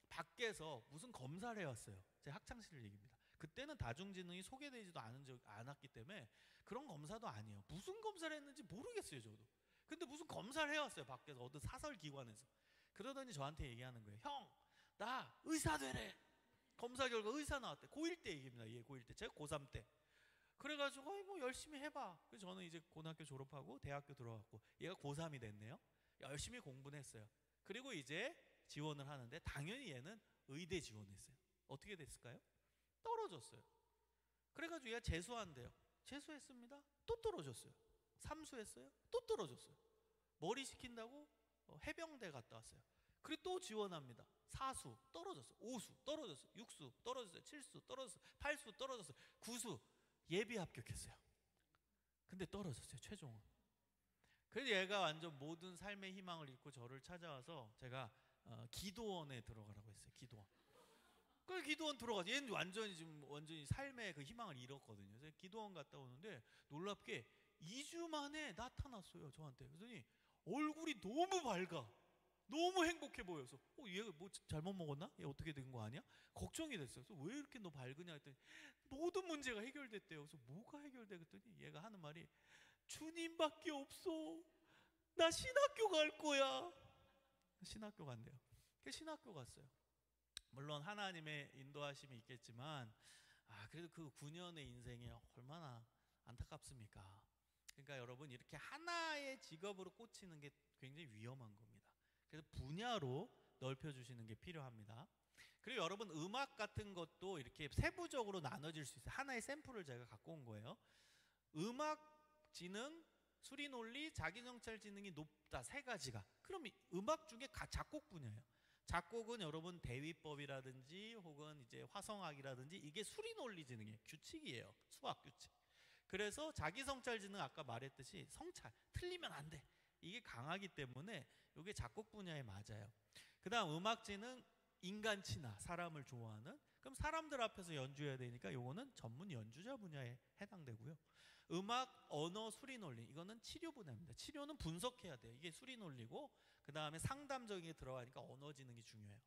밖에서 무슨 검사를 해왔어요. 제 학창시절 얘기입니다. 그때는 다중지능이 소개되지도 않았기 때문에 그런 검사도 아니에요. 무슨 검사를 했는지 모르겠어요, 저도. 근데 무슨 검사를 해왔어요, 밖에서 어떤 사설기관에서. 그러더니 저한테 얘기하는 거예요. 형, 나 의사 되래. 검사 결과 의사 나왔대. 고1 때 얘기입니다. 얘 고1 때. 제가 고3 때. 그래가지고 뭐 열심히 해봐. 그래서 저는 이제 고등학교 졸업하고 대학교 들어갔고 얘가 고3이 됐네요. 열심히 공부는 했어요. 그리고 이제 지원을 하는데 당연히 얘는 의대 지원했어요. 어떻게 됐을까요? 떨어졌어요. 그래가지고 얘가 재수한대요. 재수했습니다. 또 떨어졌어요. 삼수했어요. 또 떨어졌어요. 머리 식힌다고 해병대 갔다 왔어요. 그리고 또 지원합니다. 4수 떨어졌어요. 5수 떨어졌어요. 6수 떨어졌어요. 7수 떨어졌어요. 8수 떨어졌어요. 9수 예비 합격했어요. 근데 떨어졌어요. 최종은. 그래서 얘가 완전 모든 삶의 희망을 잃고 저를 찾아와서 제가 기도원에 들어가라고 했어요. 기도원. 그 기도원 들어가서 얘는 완전히 삶의 그 희망을 잃었거든요. 그래서 기도원 갔다 오는데 놀랍게 2주 만에 나타났어요. 저한테. 그랬더니 얼굴이 너무 밝아. 너무 행복해 보여서 얘가 뭐 잘못 먹었나? 얘 어떻게 된 거 아니야? 걱정이 됐어요. 그래서 왜 이렇게 너 밝으냐 했더니 모든 문제가 해결됐대요. 그래서 뭐가 해결돼? 그랬더니 얘가 하는 말이 주님밖에 없어. 나 신학교 갈 거야. 신학교 간대요. 그래서 신학교 갔어요. 물론 하나님의 인도하심이 있겠지만 그래도 그 9년의 인생이 얼마나 안타깝습니까? 그러니까 여러분 이렇게 하나의 직업으로 꽂히는 게 굉장히 위험한 겁니다. 그래서 분야로 넓혀주시는 게 필요합니다. 그리고 여러분 음악 같은 것도 이렇게 세부적으로 나눠질 수 있어요. 하나의 샘플을 제가 갖고 온 거예요. 음악 지능, 수리 논리, 자기정찰 지능이 높다. 3가지가. 그럼 음악 중에 작곡 분야예요. 작곡은 여러분 대위법이라든지 혹은 이제 화성학이라든지 이게 수리 논리 지능이에요. 규칙이에요. 수학 규칙. 그래서 자기성찰 지능 아까 말했듯이 성찰 틀리면 안 돼. 이게 강하기 때문에 이게 작곡 분야에 맞아요. 그 다음 음악지능 인간 친화, 사람을 좋아하는. 그럼 사람들 앞에서 연주해야 되니까 이거는 전문 연주자 분야에 해당되고요. 음악, 언어, 수리 논리 이거는 치료 분야입니다. 치료는 분석해야 돼요. 이게 수리 논리고 그 다음에 상담적인 게 들어가니까 언어 지능이 중요해요.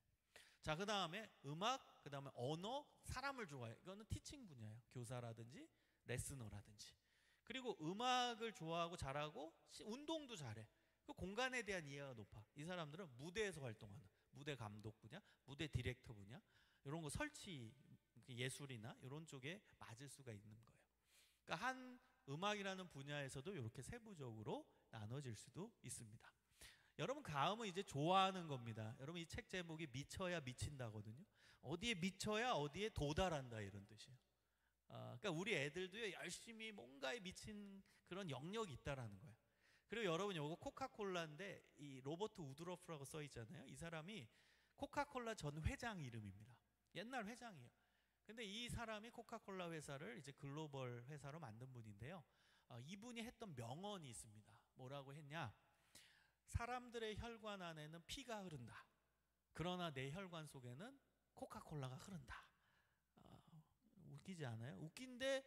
자, 그 다음에 음악, 그 다음에 언어, 사람을 좋아해요. 이거는 티칭 분야예요. 교사라든지 레스너라든지. 그리고 음악을 좋아하고 잘하고 운동도 잘해. 그 공간에 대한 이해가 높아. 이 사람들은 무대에서 활동하는 무대 감독 분야, 무대 디렉터 분야 이런 거 설치 예술이나 이런 쪽에 맞을 수가 있는 거예요. 그러니까 한 음악이라는 분야에서도 이렇게 세부적으로 나눠질 수도 있습니다. 여러분 가음은 이제 좋아하는 겁니다. 여러분 이 책 제목이 미쳐야 미친다거든요. 어디에 미쳐야 어디에 도달한다 이런 뜻이에요. 그러니까 우리 애들도요 열심히 뭔가에 미친 그런 영역이 있다라는 거예요. 그리고 여러분 요거 코카콜라인데 이 로버트 우드러프라고 써 있잖아요. 이 사람이 코카콜라 전 회장 이름입니다. 옛날 회장이에요. 근데 이 사람이 코카콜라 회사를 이제 글로벌 회사로 만든 분인데요. 이분이 했던 명언이 있습니다. 뭐라고 했냐? 사람들의 혈관 안에는 피가 흐른다. 그러나 내 혈관 속에는 코카콜라가 흐른다. 웃기지 않아요? 웃긴데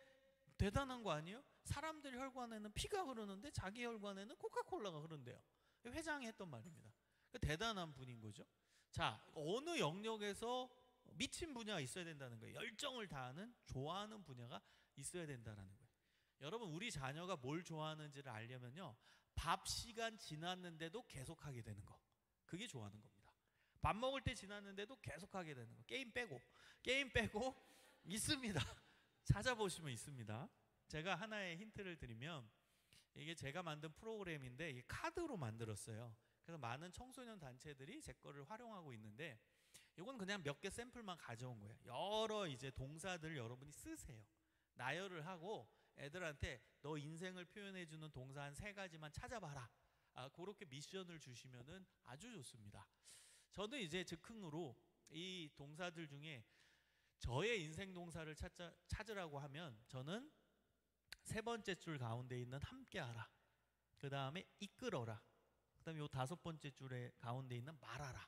대단한 거 아니에요? 사람들 혈관에는 피가 흐르는데 자기 혈관에는 코카콜라가 흐른대요. 회장이 했던 말입니다. 대단한 분인 거죠. 자, 어느 영역에서 미친 분야가 있어야 된다는 거예요. 열정을 다하는, 좋아하는 분야가 있어야 된다는 거예요. 여러분, 우리 자녀가 뭘 좋아하는지를 알려면요, 밥 시간 지났는데도 계속 하게 되는 거, 그게 좋아하는 겁니다. 밥 먹을 때 지났는데도 계속 하게 되는 거, 게임 빼고 있습니다. 찾아보시면 있습니다. 제가 하나의 힌트를 드리면, 이게 제가 만든 프로그램인데 이게 카드로 만들었어요. 그래서 많은 청소년 단체들이 제 거를 활용하고 있는데, 이건 그냥 몇 개 샘플만 가져온 거예요. 여러 이제 동사들 여러분이 쓰세요. 나열을 하고 애들한테 너 인생을 표현해주는 동사 한 3가지만 찾아봐라. 그렇게 미션을 주시면은 아주 좋습니다. 저는 이제 즉흥으로 이 동사들 중에 저의 인생 동사를 찾으라고 하면, 저는 3번째 줄 가운데 있는 함께하라, 그 다음에 이끌어라, 그 다음에 요 5번째 줄에 가운데 있는 말하라.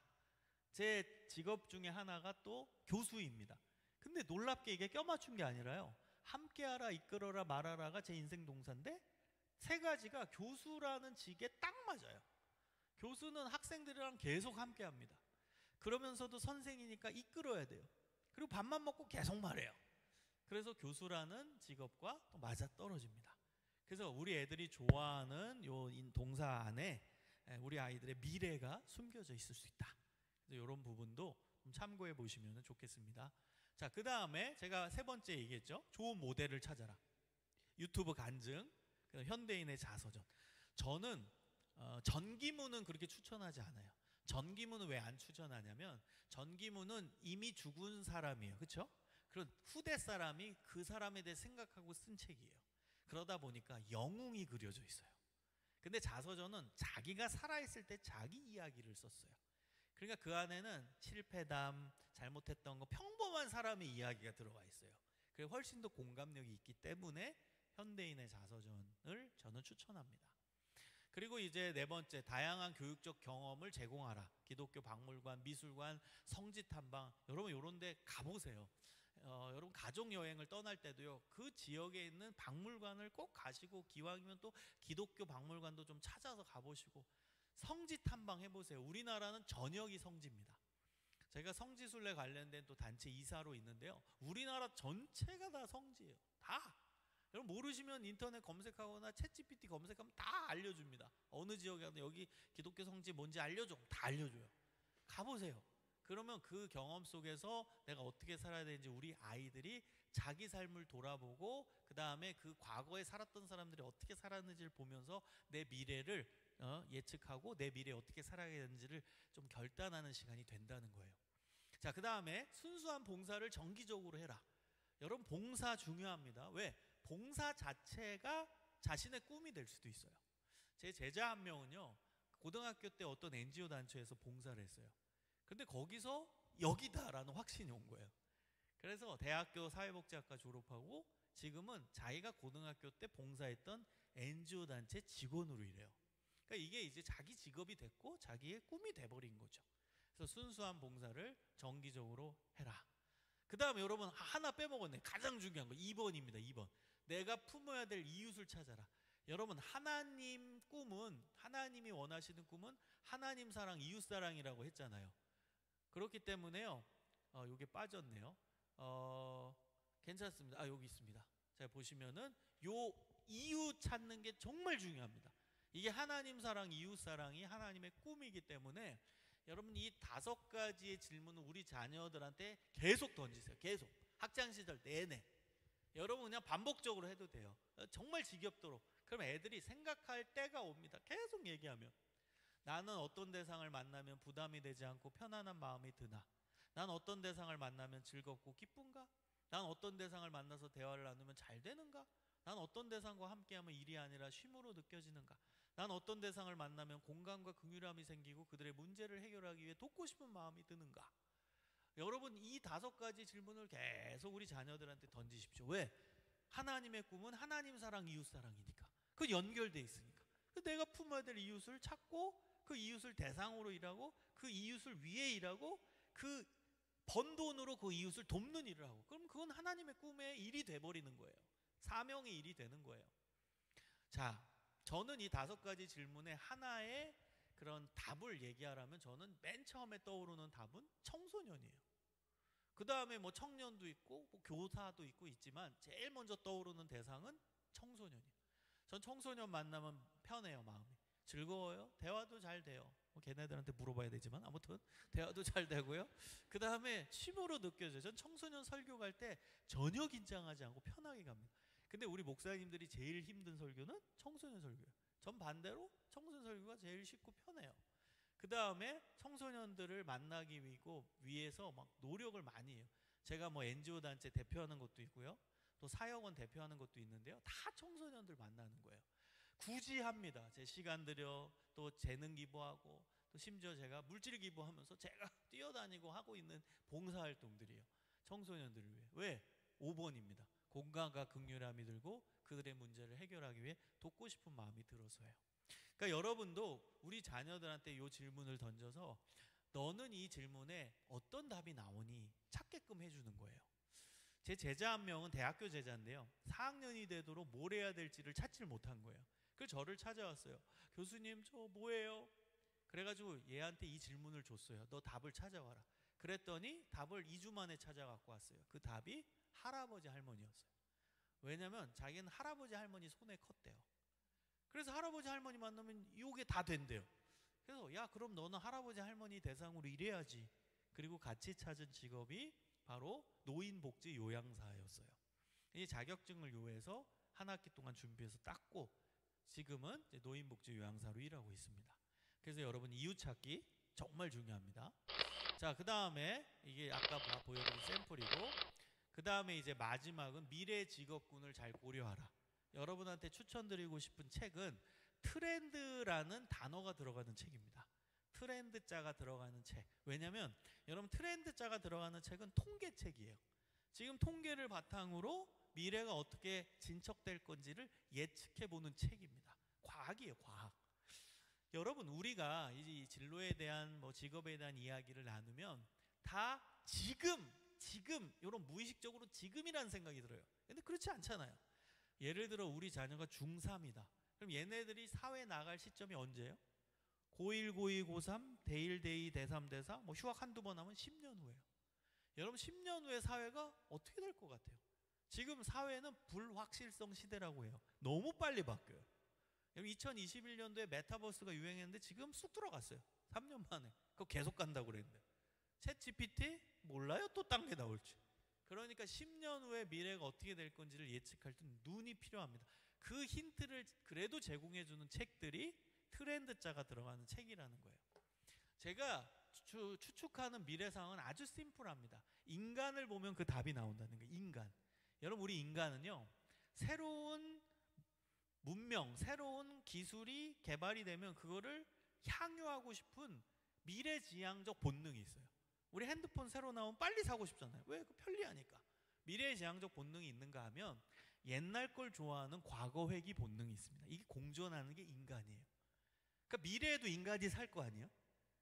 제 직업 중에 하나가 또 교수입니다. 근데 놀랍게 이게 껴맞춘 게 아니라요, 함께하라, 이끌어라, 말하라가 제 인생 동사인데 3가지가 교수라는 직에 딱 맞아요. 교수는 학생들이랑 계속 함께합니다. 그러면서도 선생이니까 이끌어야 돼요. 그리고 밥만 먹고 계속 말해요. 그래서 교수라는 직업과 또 맞아떨어집니다. 그래서 우리 애들이 좋아하는 요 동사 안에 우리 아이들의 미래가 숨겨져 있을 수 있다. 그래서 이런 부분도 좀 참고해 보시면 좋겠습니다. 자, 그 다음에 제가 3번째 얘기했죠. 좋은 모델을 찾아라. 유튜브 간증, 현대인의 자서전. 저는 전기문은 그렇게 추천하지 않아요. 전기문은 왜 안 추천하냐면, 전기문은 이미 죽은 사람이에요. 그렇죠? 그런 후대 사람이 그 사람에 대해 생각하고 쓴 책이에요. 그러다 보니까 영웅이 그려져 있어요. 근데 자서전은 자기가 살아있을 때 자기 이야기를 썼어요. 그러니까 그 안에는 실패담, 잘못했던 거, 평범한 사람의 이야기가 들어가 있어요. 그게 훨씬 더 공감력이 있기 때문에 현대인의 자서전을 저는 추천합니다. 그리고 이제 4번째, 다양한 교육적 경험을 제공하라. 기독교 박물관, 미술관, 성지 탐방. 여러분 이런 데 가보세요. 여러분 가족 여행을 떠날 때도요, 그 지역에 있는 박물관을 꼭 가시고, 기왕이면 또 기독교 박물관도 좀 찾아서 가보시고 성지 탐방 해보세요. 우리나라는 전역이 성지입니다. 제가 성지순례 관련된 또 단체 이사로 있는데요, 우리나라 전체가 다 성지예요. 다. 여러분 모르시면 인터넷 검색하거나 챗GPT 검색하면 다 알려줍니다. 어느 지역에 가도 여기 기독교 성지 뭔지 알려줘. 다 알려줘요. 가보세요. 그러면 그 경험 속에서 내가 어떻게 살아야 되는지 우리 아이들이 자기 삶을 돌아보고, 그 다음에 그 과거에 살았던 사람들이 어떻게 살았는지를 보면서 내 미래를 예측하고 내 미래에 어떻게 살아야 되는지를 좀 결단하는 시간이 된다는 거예요. 자, 그 다음에 순수한 봉사를 정기적으로 해라. 여러분 봉사 중요합니다. 왜? 봉사 자체가 자신의 꿈이 될 수도 있어요. 제 제자 한 명은요, 고등학교 때 어떤 NGO 단체에서 봉사를 했어요. 근데 거기서 여기다라는 확신이 온 거예요. 그래서 대학교 사회복지학과 졸업하고 지금은 자기가 고등학교 때 봉사했던 NGO 단체 직원으로 일해요. 그러니까 이게 이제 자기 직업이 됐고 자기의 꿈이 돼버린 거죠. 그래서 순수한 봉사를 정기적으로 해라. 그 다음에 여러분 하나 빼먹었네. 가장 중요한 거 2번입니다. 2번. 내가 품어야 될 이웃을 찾아라. 여러분 하나님 꿈은, 하나님이 원하시는 꿈은 하나님 사랑, 이웃 사랑이라고 했잖아요. 그렇기 때문에요, 요게 빠졌네요. 괜찮습니다. 여기 있습니다. 자, 보시면은 요 이웃 찾는 게 정말 중요합니다. 이게 하나님 사랑, 이웃 사랑이 하나님의 꿈이기 때문에 여러분 이 5가지의 질문을 우리 자녀들한테 계속 던지세요. 계속. 학창시절 내내. 여러분 그냥 반복적으로 해도 돼요. 정말 지겹도록. 그럼 애들이 생각할 때가 옵니다. 계속 얘기하면. 나는 어떤 대상을 만나면 부담이 되지 않고 편안한 마음이 드나? 난 어떤 대상을 만나면 즐겁고 기쁜가? 난 어떤 대상을 만나서 대화를 나누면 잘 되는가? 난 어떤 대상과 함께하면 일이 아니라 쉼으로 느껴지는가? 난 어떤 대상을 만나면 공감과 긍휼함이 생기고 그들의 문제를 해결하기 위해 돕고 싶은 마음이 드는가? 여러분 이 5가지 질문을 계속 우리 자녀들한테 던지십시오. 왜? 하나님의 꿈은 하나님 사랑, 이웃 사랑이니까. 그 연결돼 있으니까. 내가 품어야 될 이웃을 찾고 그 이웃을 대상으로 일하고 그 이웃을 위해 일하고 그 번 돈으로 그 이웃을 돕는 일을 하고, 그럼 그건 하나님의 꿈의 일이 돼버리는 거예요. 사명의 일이 되는 거예요. 자, 저는 이 5가지 질문에 하나의 그런 답을 얘기하라면 저는 맨 처음에 떠오르는 답은 청소년이에요. 그 다음에 뭐 청년도 있고 뭐 교사도 있지만 제일 먼저 떠오르는 대상은 청소년이에요. 전 청소년 만나면 편해요. 마음이 즐거워요. 대화도 잘 돼요. 뭐 걔네들한테 물어봐야 되지만 아무튼 대화도 잘 되고요. 그 다음에 취미로 느껴져요. 전 청소년 설교 갈 때 전혀 긴장하지 않고 편하게 갑니다. 근데 우리 목사님들이 제일 힘든 설교는 청소년 설교예요. 전 반대로 청소년 설교가 제일 쉽고 편해요. 그 다음에 청소년들을 만나기 위해서 막 노력을 많이 해요. 제가 뭐 NGO 단체 대표하는 것도 있고요. 또 사역원 대표하는 것도 있는데요. 다 청소년들 만나는 거예요. 굳이 합니다. 제 시간 들여 또 재능 기부하고 또 심지어 제가 물질 기부하면서 제가 뛰어다니고 하고 있는 봉사활동들이에요. 청소년들을 위해. 왜? 5번입니다. 공감과 긍휼함이 들고 그들의 문제를 해결하기 위해 돕고 싶은 마음이 들어서요. 그러니까 여러분도 우리 자녀들한테 이 질문을 던져서 너는 이 질문에 어떤 답이 나오니 찾게끔 해주는 거예요. 제 제자 한 명은 대학교 제자인데요. 4학년이 되도록 뭘 해야 될지를 찾질 못한 거예요. 그래서 저를 찾아왔어요. 교수님, 저 뭐예요? 그래가지고 얘한테 이 질문을 줬어요. 너 답을 찾아와라. 그랬더니 답을 2주 만에 찾아갖고 왔어요. 그 답이 할아버지 할머니였어요. 왜냐면 자기는 할아버지 할머니 손에 컸대요. 그래서 할아버지 할머니 만나면 이게 다 된대요. 그래서 야, 그럼 너는 할아버지 할머니 대상으로 일해야지. 그리고 같이 찾은 직업이 바로 노인복지 요양사였어요. 이 자격증을 요해서 한 학기 동안 준비해서 땄고 지금은 노인복지 요양사로 일하고 있습니다. 그래서 여러분 이웃찾기 정말 중요합니다. 자, 그 다음에 이게 아까 보여드린 샘플이고, 그 다음에 이제 마지막은 미래 직업군을 잘 고려하라. 여러분한테 추천드리고 싶은 책은 트렌드라는 단어가 들어가는 책입니다. 트렌드자가 들어가는 책. 왜냐면 여러분 트렌드자가 들어가는 책은 통계책이에요. 지금 통계를 바탕으로 미래가 어떻게 진척될 건지를 예측해보는 책입니다. 과학이에요, 과학. 여러분 우리가 이 진로에 대한 뭐 직업에 대한 이야기를 나누면 다 지금 이런 무의식적으로 지금이라는 생각이 들어요. 근데 그렇지 않잖아요. 예를 들어 우리 자녀가 중3이다. 그럼 얘네들이 사회 나갈 시점이 언제예요? 고1, 고2, 고3, 대1, 대2, 대3, 대4 뭐 휴학 한두 번 하면 10년 후예요. 여러분 10년 후에 사회가 어떻게 될 것 같아요? 지금 사회는 불확실성 시대라고 해요. 너무 빨리 바뀌어요. 2021년도에 메타버스가 유행했는데 지금 쑥 들어갔어요. 3년 만에. 그거 계속 간다고 그랬는데. 챗 GPT? 몰라요. 또 딴 게 나올지. 그러니까 10년 후에 미래가 어떻게 될 건지를 예측할 때 눈이 필요합니다. 그 힌트를 그래도 제공해주는 책들이 트렌드자가 들어가는 책이라는 거예요. 제가 추측하는 미래상은 아주 심플합니다. 인간을 보면 그 답이 나온다는 거예요. 인간. 여러분 우리 인간은요, 새로운 문명, 새로운 기술이 개발이 되면 그거를 향유하고 싶은 미래지향적 본능이 있어요. 우리 핸드폰 새로 나오면 빨리 사고 싶잖아요. 왜? 편리하니까. 미래지향적 본능이 있는가 하면 옛날 걸 좋아하는 과거 회귀 본능이 있습니다. 이게 공존하는 게 인간이에요. 그러니까 미래에도 인간이 살 거 아니에요?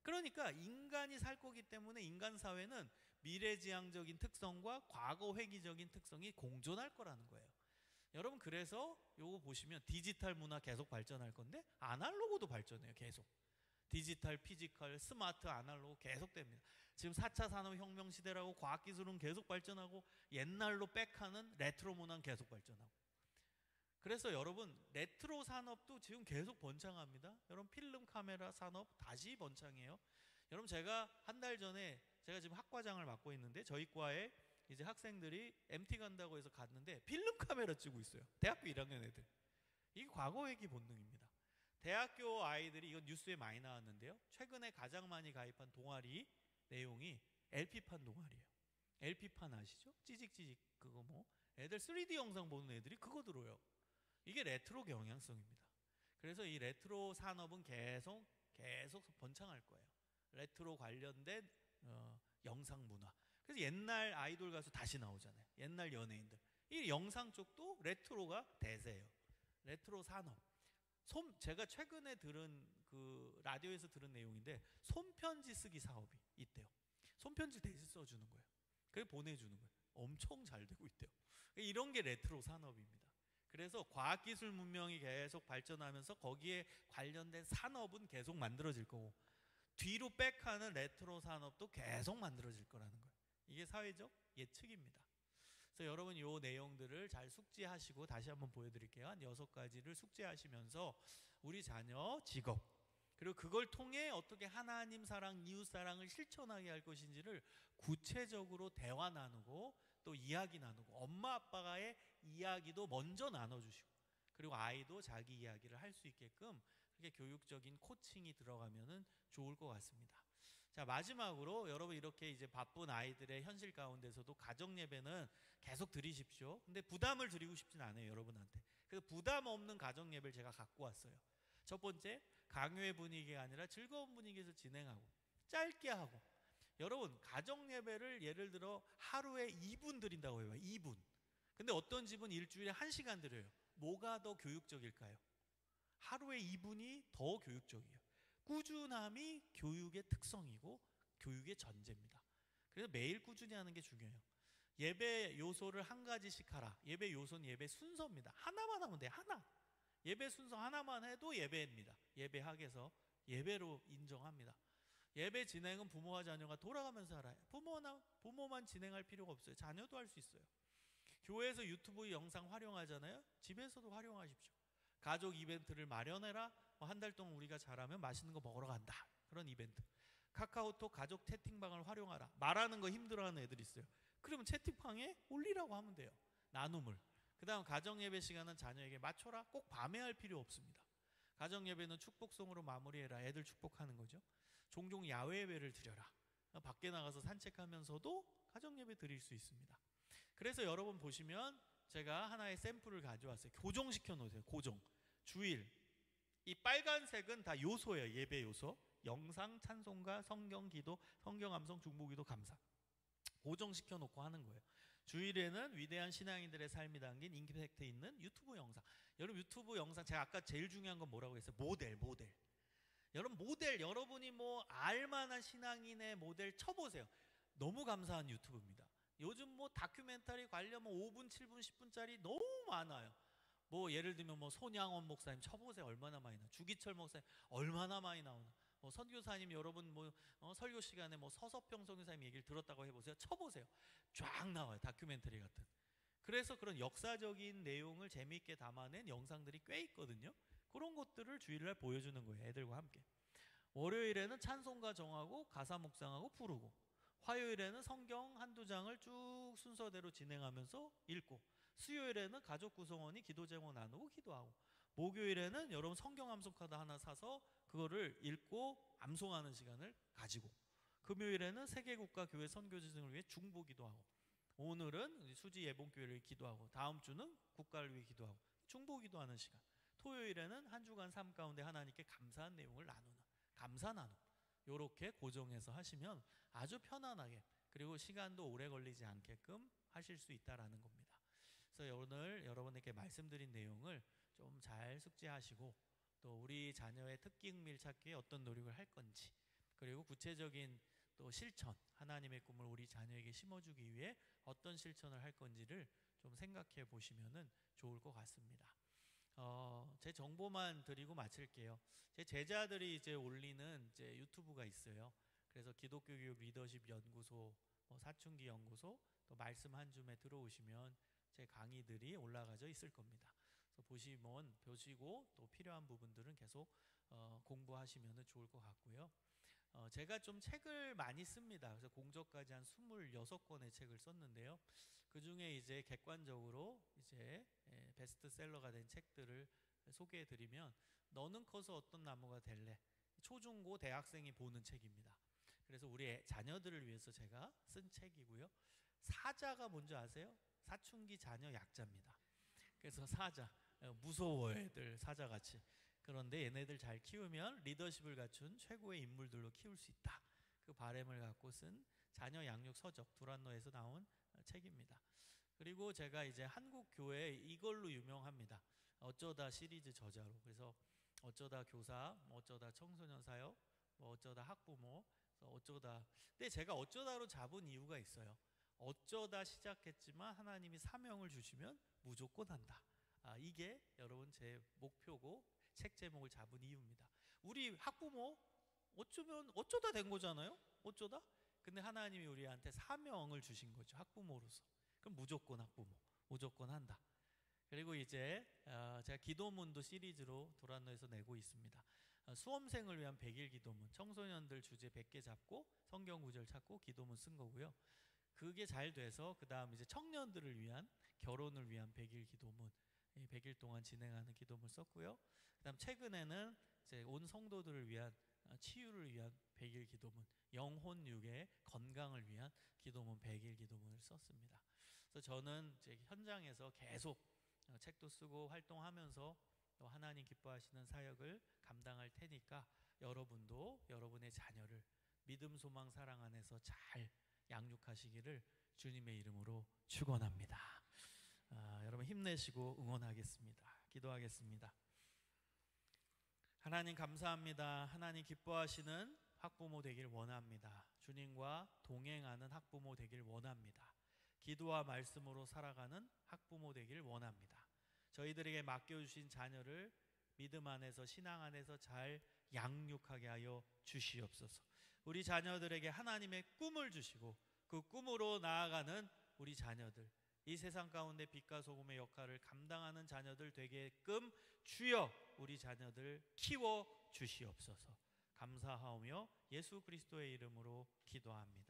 그러니까 인간이 살 거기 때문에 인간 사회는 미래지향적인 특성과 과거 회귀적인 특성이 공존할 거라는 거예요. 여러분 그래서 요거 보시면 디지털 문화 계속 발전할 건데 아날로그도 발전해요. 계속. 디지털, 피지컬, 스마트, 아날로그 계속 됩니다. 지금 4차 산업혁명 시대라고 과학기술은 계속 발전하고 옛날로 백하는 레트로 문화는 계속 발전하고. 그래서 여러분 레트로 산업도 지금 계속 번창합니다. 여러분 필름 카메라 산업 다시 번창해요. 여러분 제가 한 달 전에 제가 지금 학과장을 맡고 있는데 저희 과에 이제 학생들이 MT 간다고 해서 갔는데 필름 카메라 찍고 있어요. 대학교 1학년 애들. 이게 과거 회귀 본능입니다. 대학교 아이들이 이건 뉴스에 많이 나왔는데요. 최근에 가장 많이 가입한 동아리 내용이 LP판 동아리예요. LP판 아시죠? 찌직찌직 그거 뭐 애들 3D 영상 보는 애들이 그거 들어요. 이게 레트로 경향성입니다. 그래서 이 레트로 산업은 계속 번창할 거예요. 레트로 관련된 영상 문화. 그래서 옛날 아이돌 가수 다시 나오잖아요. 옛날 연예인들. 이 영상 쪽도 레트로가 대세예요. 레트로 산업. 제가 최근에 들은 그 라디오에서 들은 내용인데 손편지 쓰기 사업이 있대요. 손편지 대신 써주는 거예요. 그래 보내주는 거예요. 엄청 잘 되고 있대요. 이런 게 레트로 산업입니다. 그래서 과학기술 문명이 계속 발전하면서 거기에 관련된 산업은 계속 만들어질 거고 뒤로 백하는 레트로 산업도 계속 만들어질 거라는 거예요. 이게 사회적 예측입니다. 그래서 여러분 이 내용들을 잘 숙지하시고 다시 한번 보여드릴게요. 한 6가지를 숙지하시면서 우리 자녀 직업 그리고 그걸 통해 어떻게 하나님 사랑, 이웃 사랑을 실천하게 할 것인지를 구체적으로 대화 나누고 또 이야기 나누고 엄마 아빠가의 이야기도 먼저 나눠주시고 그리고 아이도 자기 이야기를 할 수 있게끔 그렇게 교육적인 코칭이 들어가면은 좋을 것 같습니다. 자, 마지막으로 여러분 이렇게 이제 바쁜 아이들의 현실 가운데서도 가정 예배는 계속 드리십시오. 근데 부담을 드리고 싶진 않아요, 여러분한테. 그래서 부담 없는 가정 예배를 제가 갖고 왔어요. 첫 번째, 강요의 분위기가 아니라 즐거운 분위기에서 진행하고 짧게 하고 여러분 가정 예배를 예를 들어 하루에 2분 드린다고 해요. 2분. 근데 어떤 집은 일주일에 1시간 드려요. 뭐가 더 교육적일까요? 하루에 2분이 더 교육적이에요. 꾸준함이 교육의 특성이고 교육의 전제입니다. 그래서 매일 꾸준히 하는 게 중요해요. 예배 요소를 한 가지씩 하라. 예배 요소는 예배 순서입니다. 하나만 하면 돼요. 하나. 예배 순서 하나만 해도 예배입니다. 예배학에서 예배로 인정합니다. 예배 진행은 부모와 자녀가 돌아가면서 알아요. 부모만 진행할 필요가 없어요. 자녀도 할 수 있어요. 교회에서 유튜브 영상 활용하잖아요. 집에서도 활용하십시오. 가족 이벤트를 마련해라. 한 달 동안 우리가 잘하면 맛있는 거 먹으러 간다. 그런 이벤트. 카카오톡 가족 채팅방을 활용하라. 말하는 거 힘들어하는 애들 있어요. 그러면 채팅방에 올리라고 하면 돼요. 나눔을. 그 다음 가정예배 시간은 자녀에게 맞춰라. 꼭 밤에 할 필요 없습니다. 가정예배는 축복송으로 마무리해라. 애들 축복하는 거죠. 종종 야외 예배를 드려라. 밖에 나가서 산책하면서도 가정예배 드릴 수 있습니다. 그래서 여러분 보시면 제가 하나의 샘플을 가져왔어요. 고정시켜 놓으세요. 고정. 주일. 이 빨간색은 다 요소예요. 예배 요소. 영상, 찬송가, 성경 기도, 성경 암송, 중보기도, 감사. 고정시켜 놓고 하는 거예요. 주일에는 위대한 신앙인들의 삶이 담긴 임팩트 있는 유튜브 영상. 여러분 유튜브 영상 제가 아까 제일 중요한 건 뭐라고 했어요? 모델. 여러분 모델 여러분이 뭐 알만한 신앙인의 모델 쳐보세요. 너무 감사한 유튜브입니다. 요즘 뭐 다큐멘터리 관련 뭐 5분, 7분, 10분짜리 너무 많아요. 뭐 예를 들면 뭐 손양원 목사님 쳐보세요. 얼마나 많이 나와요. 주기철 목사님 얼마나 많이 나오나. 뭐 선교사님 여러분 뭐 설교 시간에 뭐 서서평 선교사님 얘기를 들었다고 해보세요. 쳐보세요. 쫙 나와요. 다큐멘터리 같은. 그래서 그런 역사적인 내용을 재미있게 담아낸 영상들이 꽤 있거든요. 그런 것들을 주일날 보여주는 거예요. 애들과 함께. 월요일에는 찬송가 정하고 가사 묵상하고 부르고, 화요일에는 성경 한두 장을 쭉 순서대로 진행하면서 읽고, 수요일에는 가족 구성원이 기도 제목 나누고 기도하고, 목요일에는 여러분 성경 암송 카드 하나 사서 그거를 읽고 암송하는 시간을 가지고, 금요일에는 세계국가 교회 선교지승을 위해 중보 기도하고, 오늘은 수지 예봉교회를 기도하고, 다음 주는 국가를 위해 기도하고 중보 기도하는 시간, 토요일에는 한 주간 삶 가운데 하나님께 감사한 내용을 나누는 감사 나눔, 요렇게 고정해서 하시면 아주 편안하게, 그리고 시간도 오래 걸리지 않게끔 하실 수 있다라는 겁니다. 그래서 오늘 여러분에게 말씀드린 내용을 좀 잘 숙지하시고, 또 우리 자녀의 특기 흥미를 찾기에 어떤 노력을 할 건지, 그리고 구체적인 또 실천, 하나님의 꿈을 우리 자녀에게 심어주기 위해 어떤 실천을 할 건지를 좀 생각해 보시면 좋을 것 같습니다. 제 정보만 드리고 마칠게요. 제 제자들이 이제 올리는 이제 유튜브가 있어요. 그래서 기독교 교육 리더십 연구소, 사춘기 연구소, 또 말씀 한 줌에 들어오시면 제 강의들이 올라가져 있을 겁니다. 그래서 보시고 또 필요한 부분들은 계속 공부하시면 좋을 것 같고요. 제가 좀 책을 많이 씁니다. 그래서 공저까지 한 26권의 책을 썼는데요. 그 중에 이제 객관적으로 이제 베스트셀러가 된 책들을 소개해 드리면, 너는 커서 어떤 나무가 될래? 초중고 대학생이 보는 책입니다. 그래서 우리 자녀들을 위해서 제가 쓴 책이고요. 사자가 뭔지 아세요? 사춘기 자녀 약자입니다. 그래서 사자, 무서워 애들 사자같이. 그런데 얘네들 잘 키우면 리더십을 갖춘 최고의 인물들로 키울 수 있다. 그 바람을 갖고 쓴 자녀 양육 서적, 두란노에서 나온 책입니다. 그리고 제가 이제 한국 교회 이걸로 유명합니다. 어쩌다 시리즈 저자로. 그래서 어쩌다 교사, 어쩌다 청소년 사역, 어쩌다 학부모, 그래서 어쩌다. 근데 제가 어쩌다로 잡은 이유가 있어요. 어쩌다 시작했지만 하나님이 사명을 주시면 무조건 한다. 이게 여러분 제 목표고 책 제목을 잡은 이유입니다. 우리 학부모 어쩌다 된 거잖아요. 어쩌다? 근데 하나님이 우리한테 사명을 주신 거죠. 학부모로서. 그럼 무조건 학부모, 무조건 한다. 그리고 이제 제가 기도문도 시리즈로 도란노에서 내고 있습니다. 수험생을 위한 100일 기도문, 청소년들 주제 100개 잡고 성경 구절 찾고 기도문 쓴 거고요. 그게 잘 돼서 그 다음 이제 청년들을 위한 결혼을 위한 100일 기도문, 100일 동안 진행하는 기도문 썼고요. 그 다음 최근에는 이제 온 성도들을 위한 치유를 위한 100일 기도문, 영혼 육의 건강을 위한 기도문 100일 기도문을 썼습니다. 그래서 저는 이제 현장에서 계속 책도 쓰고 활동하면서 또 하나님 기뻐하시는 사역을 감당할 테니까 여러분도 여러분의 자녀를 믿음, 소망, 사랑 안에서 잘 양육하시기를 주님의 이름으로 축원합니다. 여러분 힘내시고 응원하겠습니다. 기도하겠습니다. 하나님 감사합니다. 하나님 기뻐하시는 학부모 되길 원합니다. 주님과 동행하는 학부모 되길 원합니다. 기도와 말씀으로 살아가는 학부모 되길 원합니다. 저희들에게 맡겨주신 자녀를 믿음 안에서 신앙 안에서 잘 양육하게 하여 주시옵소서. 우리 자녀들에게 하나님의 꿈을 주시고 그 꿈으로 나아가는 우리 자녀들, 이 세상 가운데 빛과 소금의 역할을 감당하는 자녀들 되게끔 주여 우리 자녀들 키워 주시옵소서. 감사하오며 예수 그리스도의 이름으로 기도합니다.